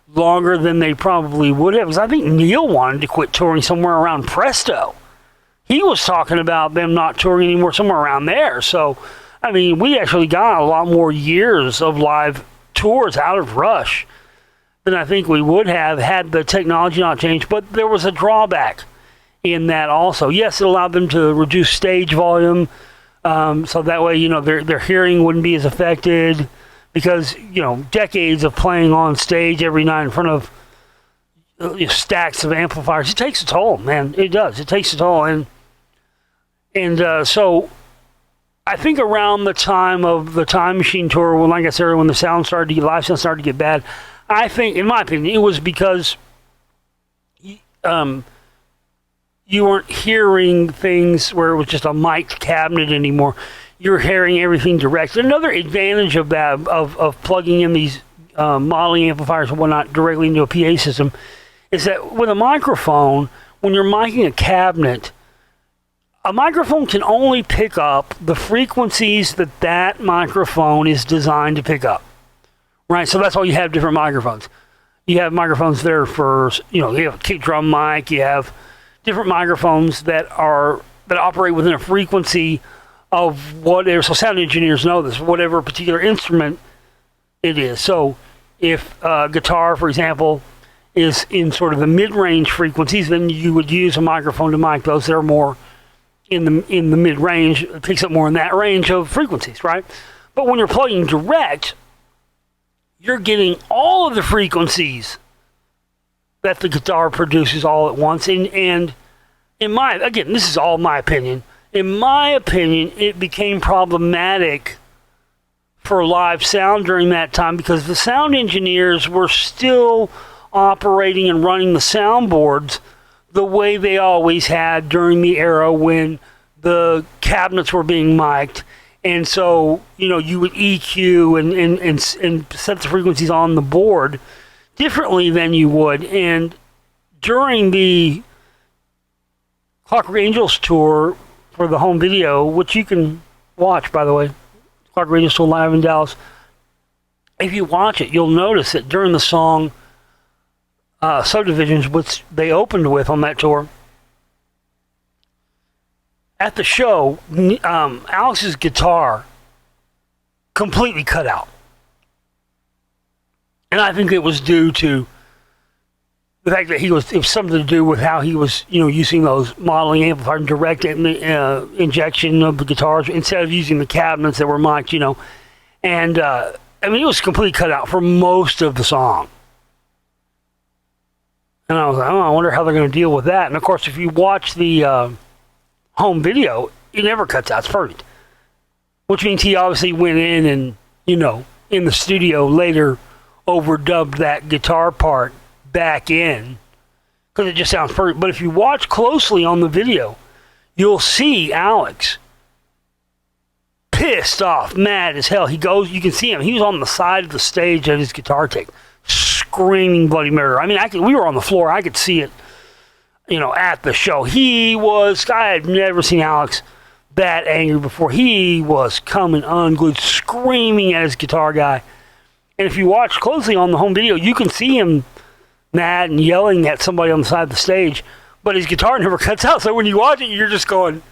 longer than they probably would have, because I think Neil wanted to quit touring somewhere around Presto. He was talking about them not touring anymore somewhere around there. So, I mean, we actually got a lot more years of live tours out of Rush than I think we would have had the technology not changed. But there was a drawback in that also. Yes, it allowed them to reduce stage volume, so that way, you know, their hearing wouldn't be as affected, because, you know, decades of playing on stage every night in front of stacks of amplifiers, it takes a toll, man. It does. It takes a toll. And so I think around the time of the Time Machine tour, when, like I said, when the sound started to get, live sound started to get bad, I think, in my opinion, it was because you weren't hearing things where it was just a mic'd cabinet anymore. You're hearing everything direct. Another advantage of that, of plugging in these modeling amplifiers and whatnot directly into a PA system, is that with a microphone, when you're micing a cabinet, a microphone can only pick up the frequencies that that microphone is designed to pick up, right? So that's why you have different microphones. You have microphones there for, you know, you have a kick drum mic, you have different microphones that operate within a frequency of whatever. So sound engineers know this, whatever particular instrument it is. So if guitar, for example, is in sort of the mid-range frequencies, then you would use a microphone to mic those that are more in the mid-range. It picks up more in that range of frequencies, right? But when you're plugging direct, you're getting all of the frequencies that the guitar produces all at once. And in my, again, this is all my opinion. In my opinion, it became problematic for live sound during that time, because the sound engineers were still operating and running the soundboards the way they always had during the era when the cabinets were being mic'd. And so, you know, you would EQ and set the frequencies on the board differently than you would. And during the Clockwork Angels tour for the home video, which you can watch, by the way, Clockwork Angels tour live in Dallas, if you watch it, you'll notice that during the song Subdivisions, which they opened with on that tour, at the show, Alex's guitar completely cut out. And I think it was due to the fact that it was something to do with how he was, you know, using those modeling amplifiers and direct injection of the guitars instead of using the cabinets that were mic'd, you know. And, I mean, it was completely cut out for most of the song. And I was like, oh, I wonder how they're going to deal with that. And, of course, if you watch the home video, it never cuts out. It's perfect. Which means he obviously went in and, you know, in the studio later overdubbed that guitar part back in, because it just sounds perfect. But if you watch closely on the video, you'll see Alex pissed off, mad as hell. He goes, you can see him. He was on the side of the stage at his guitar take, screaming bloody murder. I mean, we were on the floor. I could see it, you know, at the show. I had never seen Alex that angry before. He was coming unglued, screaming at his guitar guy. And if you watch closely on the home video, you can see him mad and yelling at somebody on the side of the stage, but his guitar never cuts out. So when you watch it, you're just going,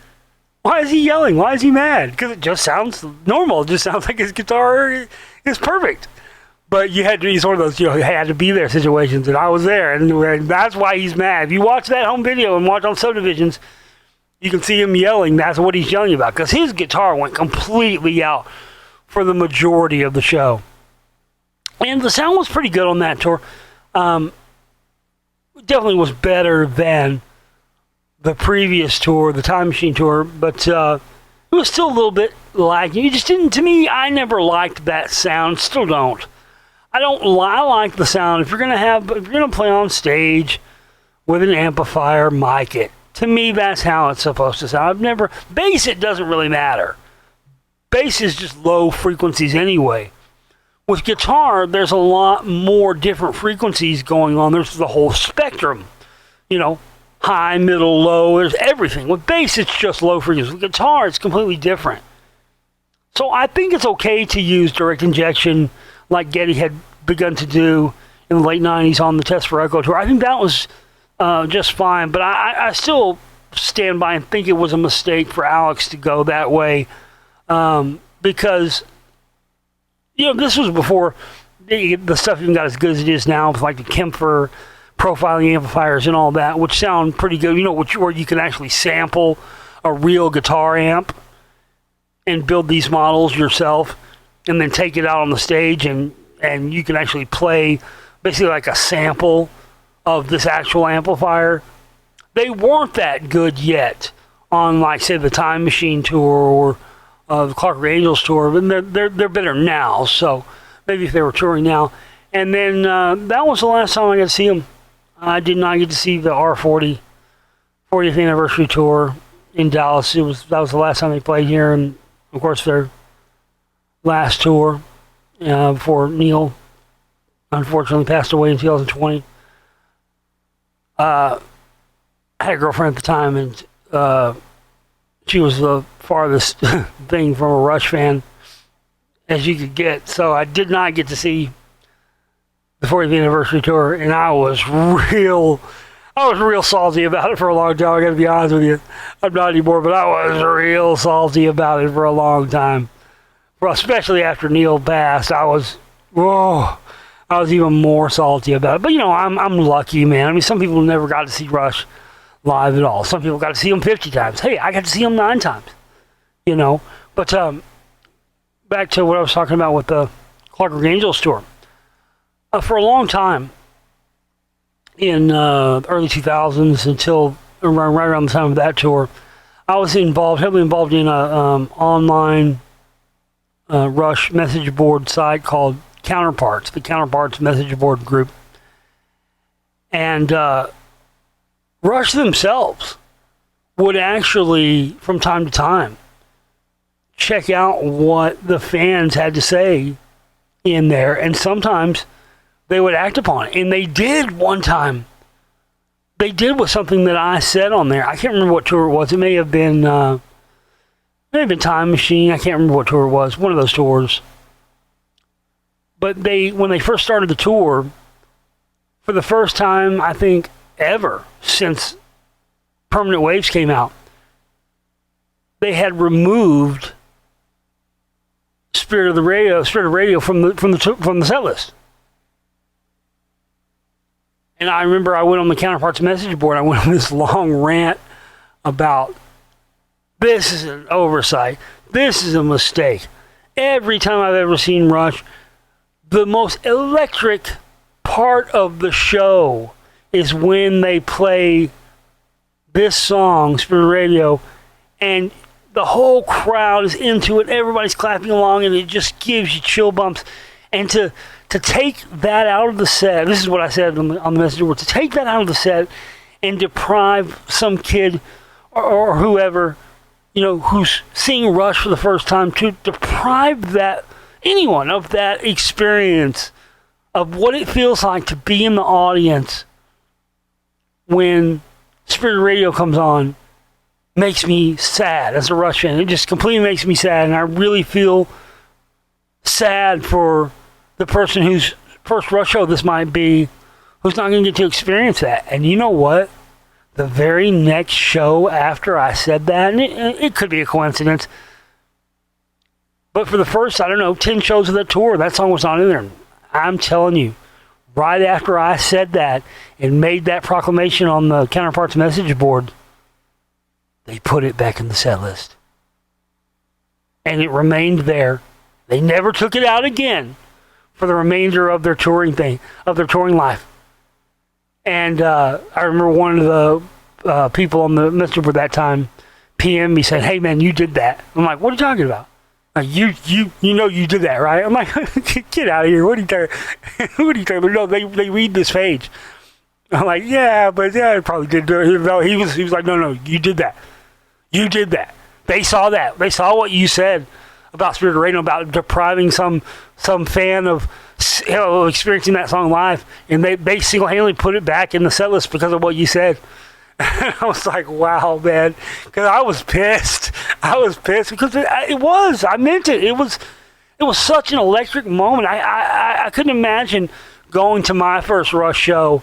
why is he yelling? Why is he mad? Because it just sounds normal. It just sounds like his guitar is perfect. But you had to be sort of those, you had to be there situations, and I was there, and that's why he's mad. If you watch that home video and watch on Subdivisions, you can see him yelling. That's what he's yelling about, because his guitar went completely out for the majority of the show. And the sound was pretty good on that tour. Definitely was better than the previous tour, the Time Machine tour, but it was still a little bit lacking. You just didn't, to me, I never liked that sound, still don't. I like the sound. If you're gonna play on stage with an amplifier, mic it. To me, that's how it's supposed to sound. Bass, it doesn't really matter. Bass is just low frequencies anyway. With guitar, there's a lot more different frequencies going on. There's the whole spectrum. High, middle, low, there's everything. With bass, it's just low frequencies. With guitar, it's completely different. So I think it's okay to use direct injection like Geddy had begun to do in the late 90s on the Test for Echo tour. I think that was just fine, but I still stand by and think it was a mistake for Alex to go that way, because this was before the stuff even got as good as it is now, with like the Kempfer profiling amplifiers and all that, which sound pretty good, where you can actually sample a real guitar amp and build these models yourself and then take it out on the stage, and you can actually play basically like a sample of this actual amplifier. They weren't that good yet on, like, say, the Time Machine tour or the Clockwork Angels tour, but they're better now. So maybe if they were touring now. And then that was the last time I got to see them. I did not get to see the R40 40th anniversary tour in Dallas. That was the last time they played here, and of course their last tour before Neil unfortunately passed away in 2020. I had a girlfriend at the time, and she was the farthest thing from a Rush fan as you could get. So I did not get to see the 40th anniversary tour, and I was real salty about it for a long time. I got to be honest with you. I'm not anymore, but I was real salty about it for a long time. Well, especially after Neil passed, I was even more salty about it. But I'm lucky, man. I mean, some people never got to see Rush live at all. Some people got to see him 50 times. Hey, I got to see him 9 times. But back to what I was talking about with the Clockwork Angels tour. For a long time, in the early 2000s until right around the time of that tour, I was heavily involved in a online Rush message board site called Counterparts, the Counterparts message board group. And Rush themselves would actually, from time to time, check out what the fans had to say in there, and sometimes they would act upon it. And they did one time. They did with something that I said on there. I can't remember what tour it was. It may have been Time Machine. I can't remember what tour it was. One of those tours. But when they first started the tour, for the first time, I think, ever since Permanent Waves came out, they had removed Spirit of Radio from the set list. And I remember I went on the Counterparts message board. I went on this long rant about this is an oversight. This is a mistake. Every time I've ever seen Rush, the most electric part of the show is when they play this song, Spirit Radio, and the whole crowd is into it. Everybody's clapping along, and it just gives you chill bumps. And to take that out of the set, this is what I said on the message board, to take that out of the set and deprive some kid or whoever, who's seeing Rush for the first time, to deprive anyone of that experience of what it feels like to be in the audience when Spirit Radio comes on, makes me sad as a Rush fan. It just completely makes me sad, and I really feel sad for the person whose first Rush show this might be, who's not going to get to experience that? And you know what? The very next show after I said that, and it could be a coincidence, but for the first, 10 shows of that tour, that song was not in there. I'm telling you, right after I said that and made that proclamation on the Counterparts message board, they put it back in the set list. And it remained there. They never took it out again for the remainder of their touring life. And I remember one of the people on the message board that time PM me saying, "Hey man, you did that." I'm like, "What are you talking about?" Like, you know you did that, right? I'm like, "Get out of here. What are you talking what are you talking about?" No, they read this page. I'm like, "Yeah, I probably did do it." No, he was like, "No, you did that. You did that. They saw that. They saw what you said about Spirit Radio, about depriving some fan of experiencing that song live, and they single-handedly put it back in the set list because of what you said." And I was like, "Wow, man," because I was pissed. Because it was. I meant it. It was such an electric moment. I couldn't imagine going to my first Rush show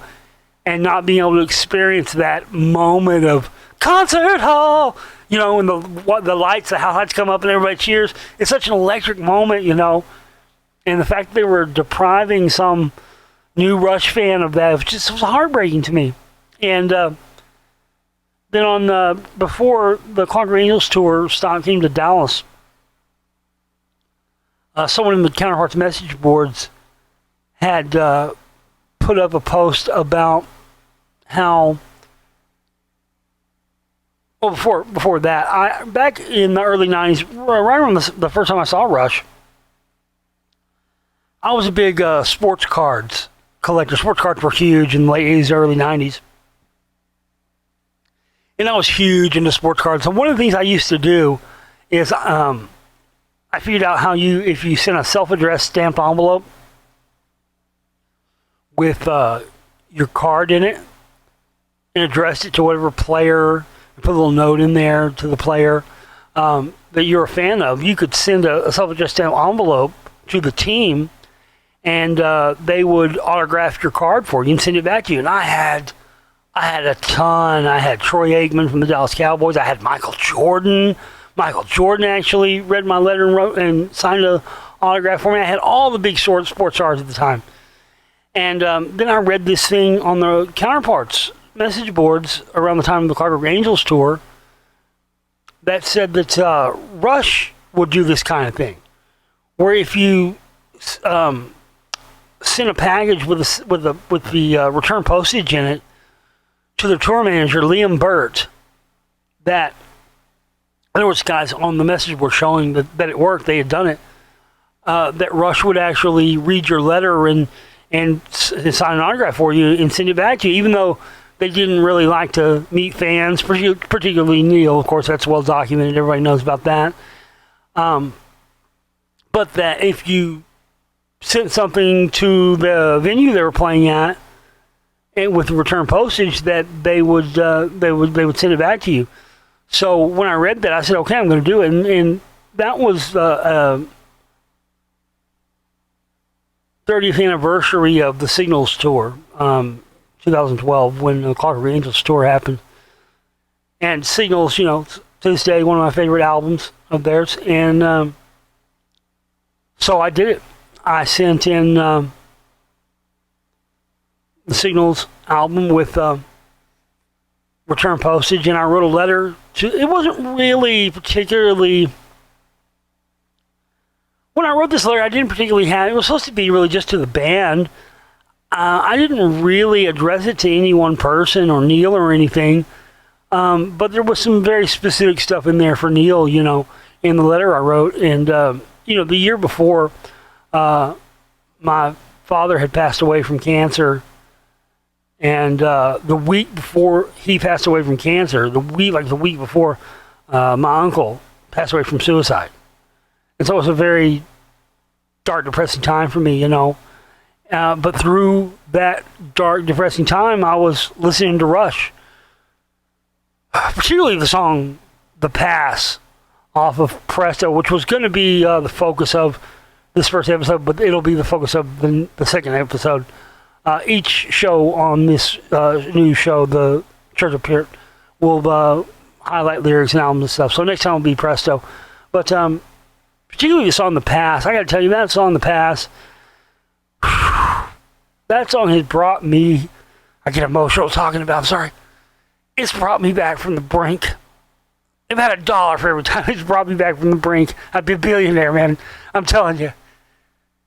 and not being able to experience that moment of concert hall. And the lights, the highlights come up and everybody cheers. It's such an electric moment, And the fact that they were depriving some new Rush fan of that was heartbreaking to me. And then before the Clockwork Angels tour came to Dallas, someone in the Counterparts message boards had put up a post about how. Well, before that, back in the early 90s, right around the first time I saw Rush, I was a big sports cards collector. Sports cards were huge in the late 80s, early 90s. And I was huge into sports cards. So one of the things I used to do is I figured out how if you sent a self-addressed stamped envelope with your card in it and addressed it to whatever player, put a little note in there to the player that you're a fan of, you could send a self-addressed envelope to the team, and they would autograph your card for you and send it back to you. And I had a ton. I had Troy Aikman from the Dallas Cowboys. I had Michael Jordan. Michael Jordan actually read my letter and wrote and signed an autograph for me. I had all the big sports cards at the time. And then I read this thing on the Counterparts message boards around the time of the Clockwork Angels tour that said that Rush would do this kind of thing, where if you sent a package with the return postage in it to the tour manager Liam Burt, that there was guys on the message board showing that it worked, they had done it, that Rush would actually read your letter and sign an autograph for you and send it back to you, even though they didn't really like to meet fans, particularly Neil. Of course, that's well documented. Everybody knows about that. But that if you sent something to the venue they were playing at, and with return postage, that they would send it back to you. So when I read that, I said, "Okay, I'm going to do it." And that was 30th anniversary of the Signals tour. 2012, when the Clockwork Angels tour happened. And Signals, to this day, one of my favorite albums of theirs. And so I did it. I sent in the Signals album with return postage, and I wrote a letter to. It wasn't really particularly. When I wrote this letter, I didn't particularly have. It was supposed to be really just to the band. I didn't really address it to any one person or Neil or anything, but there was some very specific stuff in there for Neil, in the letter I wrote. And, the year before, my father had passed away from cancer, and the week before he passed away from cancer, the week before, my uncle passed away from suicide. And so it was a very dark, depressing time for me, But through that dark, depressing time, I was listening to Rush. Particularly the song The Pass off of Presto, which was going to be the focus of this first episode, but it'll be the focus of the second episode. Each show on this new show, the Church of Peart, will highlight lyrics and albums and stuff. So next time will be Presto. But particularly the song The Past, I got to tell you, that song The Past, that song has brought me, I get emotional talking about, I'm sorry, it's brought me back from the brink. If I had $1 for every time it's brought me back from the brink, I'd be a billionaire, man. I'm telling you.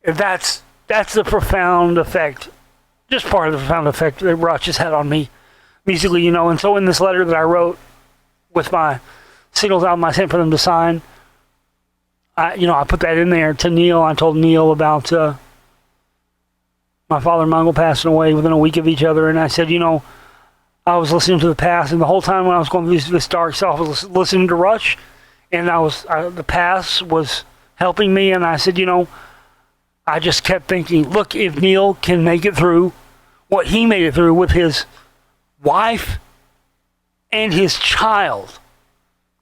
If that's the profound effect, just part of the profound effect that Rush has had on me musically, you know. And so in this letter that I wrote with my Signals album I sent for them to sign, I put that in there to Neil. I told Neil about my father and my uncle passing away within a week of each other, and I said, I was listening to The Past, and the whole time when I was going through this dark stuff, I was listening to Rush, and The Past was helping me, and I said, I just kept thinking, look, if Neil can make it through what he made it through with his wife and his child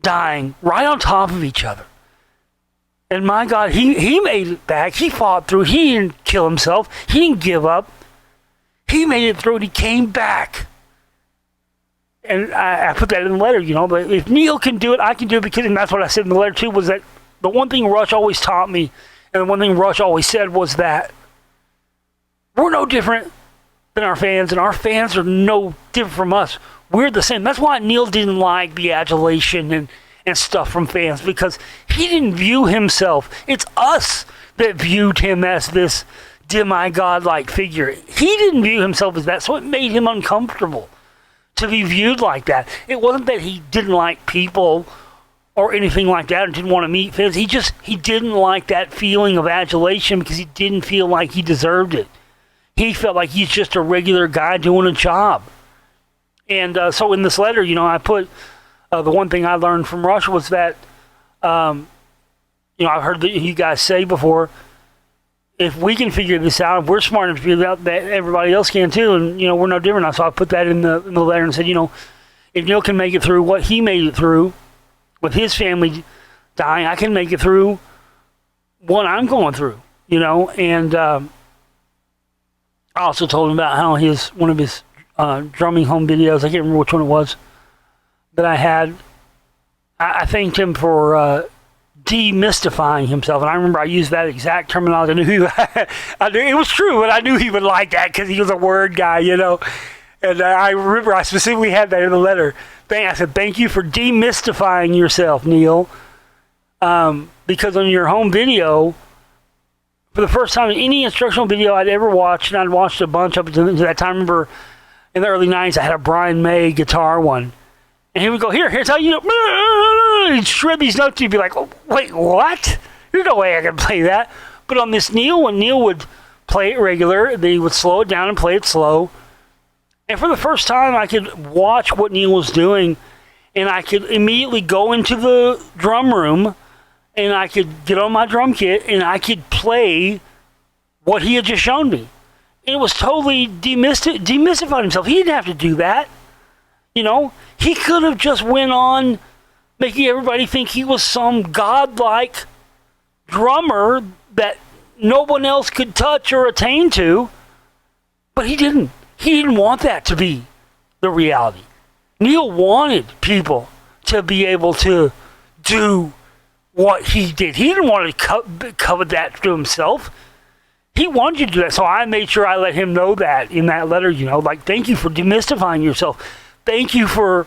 dying right on top of each other. And my God, he made it back. He fought through. He didn't kill himself. He didn't give up. He made it through and he came back. And I put that in the letter, but if Neil can do it, I can do it, and that's what I said in the letter too, was that the one thing Rush always taught me, and the one thing Rush always said was that we're no different than our fans, and our fans are no different from us. We're the same. That's why Neil didn't like the adulation and stuff from fans, because he didn't view himself. It's us that viewed him as this demigod-like figure. He didn't view himself as that, so it made him uncomfortable to be viewed like that. It wasn't that he didn't like people or anything like that and didn't want to meet fans. He didn't like that feeling of adulation because he didn't feel like he deserved it. He felt like he's just a regular guy doing a job. And so in this letter, I put the one thing I learned from Rush was that, I've heard that you guys say before, if we can figure this out, if we're smart enough to figure it out, that everybody else can too, and we're no different. So I put that in the letter and said, if Neil can make it through what he made it through with his family dying, I can make it through what I'm going through, And I also told him about how one of his drumming home videos, I can't remember which one it was, that I had. I thanked him for demystifying himself, and I remember I used that exact terminology. I knew it was true, but I knew he would like that because he was a word guy, And I remember I specifically had that in the letter. I said, thank you for demystifying yourself, Neil, because on your home video, for the first time in any instructional video I'd ever watched, and I'd watched a bunch up to that time. I remember in the early 90s, I had a Brian May guitar one. And he would go, here's how you he'd shred these notes, you'd be like, oh, wait, what? There's no way I can play that. But on this Neil, when Neil would play it regular, they would slow it down and play it slow. And for the first time, I could watch what Neil was doing, and I could immediately go into the drum room, and I could get on my drum kit, and I could play what he had just shown me. And it was totally demystified himself. He didn't have to do that. He could have just went on making everybody think he was some godlike drummer that no one else could touch or attain to. But he didn't. He didn't want that to be the reality. Neil wanted people to be able to do what he did. He didn't want to covet that to himself. He wanted you to do that. So I made sure I let him know that in that letter, thank you for demystifying yourself. Thank you for,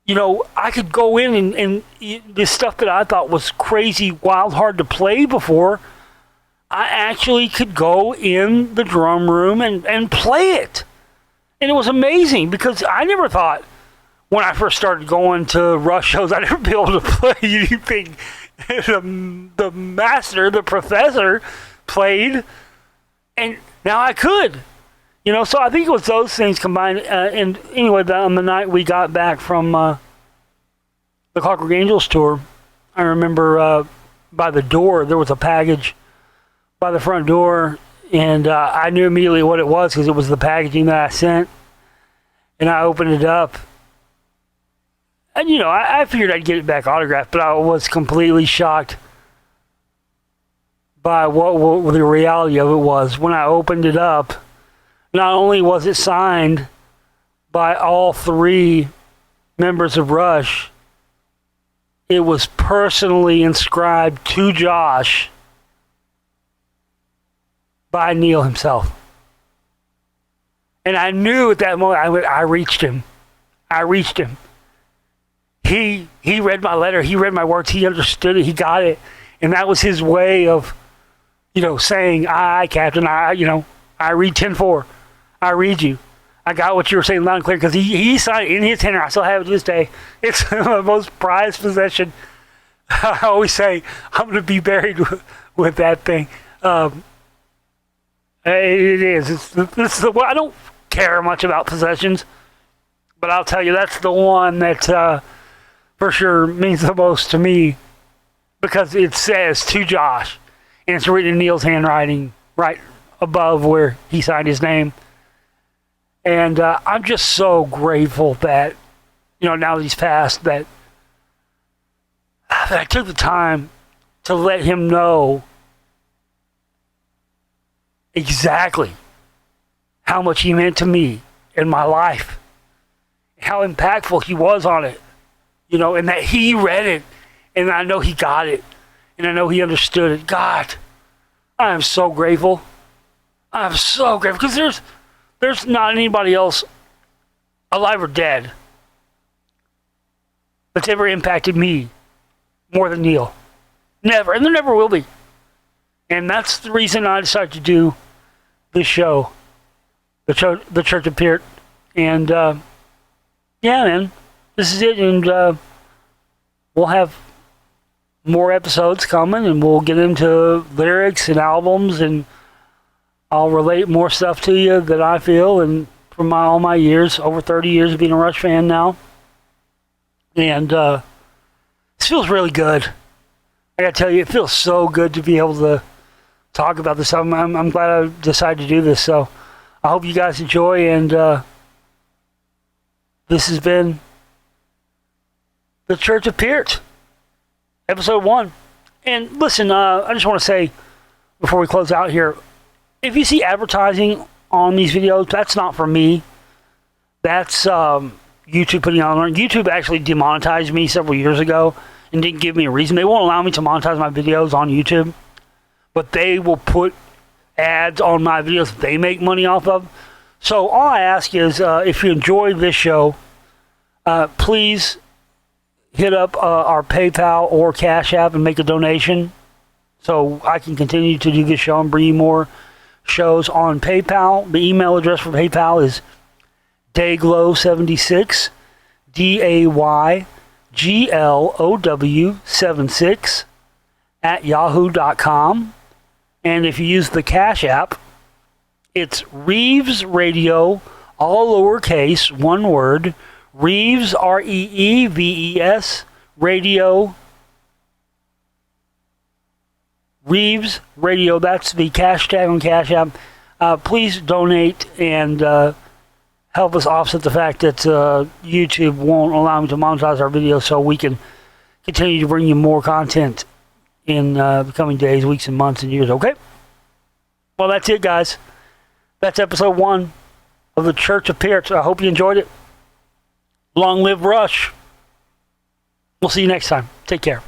I could go in and this stuff that I thought was crazy, wild, hard to play before, I actually could go in the drum room and play it. And it was amazing because I never thought when I first started going to Rush shows, I'd never be able to play anything the master, the professor played. And now I could. So I think it was those things combined. And anyway, on the night we got back from the Clockwork Angels tour, I remember by the door, there was a package by the front door, and I knew immediately what it was because it was the packaging that I sent. And I opened it up. And, I figured I'd get it back autographed, but I was completely shocked by what the reality of it was. When I opened it up, Not only was it signed by all three members of Rush, it was personally inscribed to Josh by Neil himself. And I knew at that moment I reached him. He read my letter. He read my words. He understood it. He got it. And that was his way of, saying, aye, Captain, I read 10-4. I read you. I got what you were saying loud and clear, because he signed it in his hand. I still have it to this day. It's the most prized possession. I always say I'm going to be buried with that thing. It is. This is the one. I don't care much about possessions, but I'll tell you, that's the one that for sure means the most to me, because it says to Josh, and it's written in Neil's handwriting right above where he signed his name. And I'm just so grateful that, now that he's passed, that I took the time to let him know exactly how much he meant to me in my life, how impactful he was on it, and that he read it, and I know he got it, and I know he understood it. God, I am so grateful. I'm so grateful, because there's not anybody else, alive or dead, that's ever impacted me more than Neil. Never, and there never will be. And that's the reason I decided to do this show, the Church of Peart. And yeah, man, this is it. And we'll have more episodes coming, and we'll get into lyrics and albums, and I'll relate more stuff to you that I feel, and from all my years, over 30 years of being a Rush fan now. And this feels really good. I gotta tell you, it feels so good to be able to talk about this. I'm glad I decided to do this. So I hope you guys enjoy, and this has been the Church of Peart, episode 1. And listen, I just want to say before we close out here, if you see advertising on these videos, that's not for me. That's YouTube putting on. YouTube actually demonetized me several years ago and didn't give me a reason. They won't allow me to monetize my videos on YouTube, but they will put ads on my videos that they make money off of. So all I ask is, if you enjoyed this show, please hit up our PayPal or Cash App and make a donation so I can continue to do this show and bring you more shows on PayPal. The email address for PayPal is dayglow76, DAYGLOW76 at yahoo.com. And if you use the Cash App, it's Reeves Radio, all lowercase, one word, Reeves, REEVES, Radio, Reeves Radio. That's the hashtag on Cash App. Please donate and help us offset the fact that YouTube won't allow me to monetize our videos, so we can continue to bring you more content in the coming days, weeks, and months and years. Okay? Well, that's it, guys. That's episode 1 of the Church of Peart. I hope you enjoyed it. Long live Rush. We'll see you next time. Take care.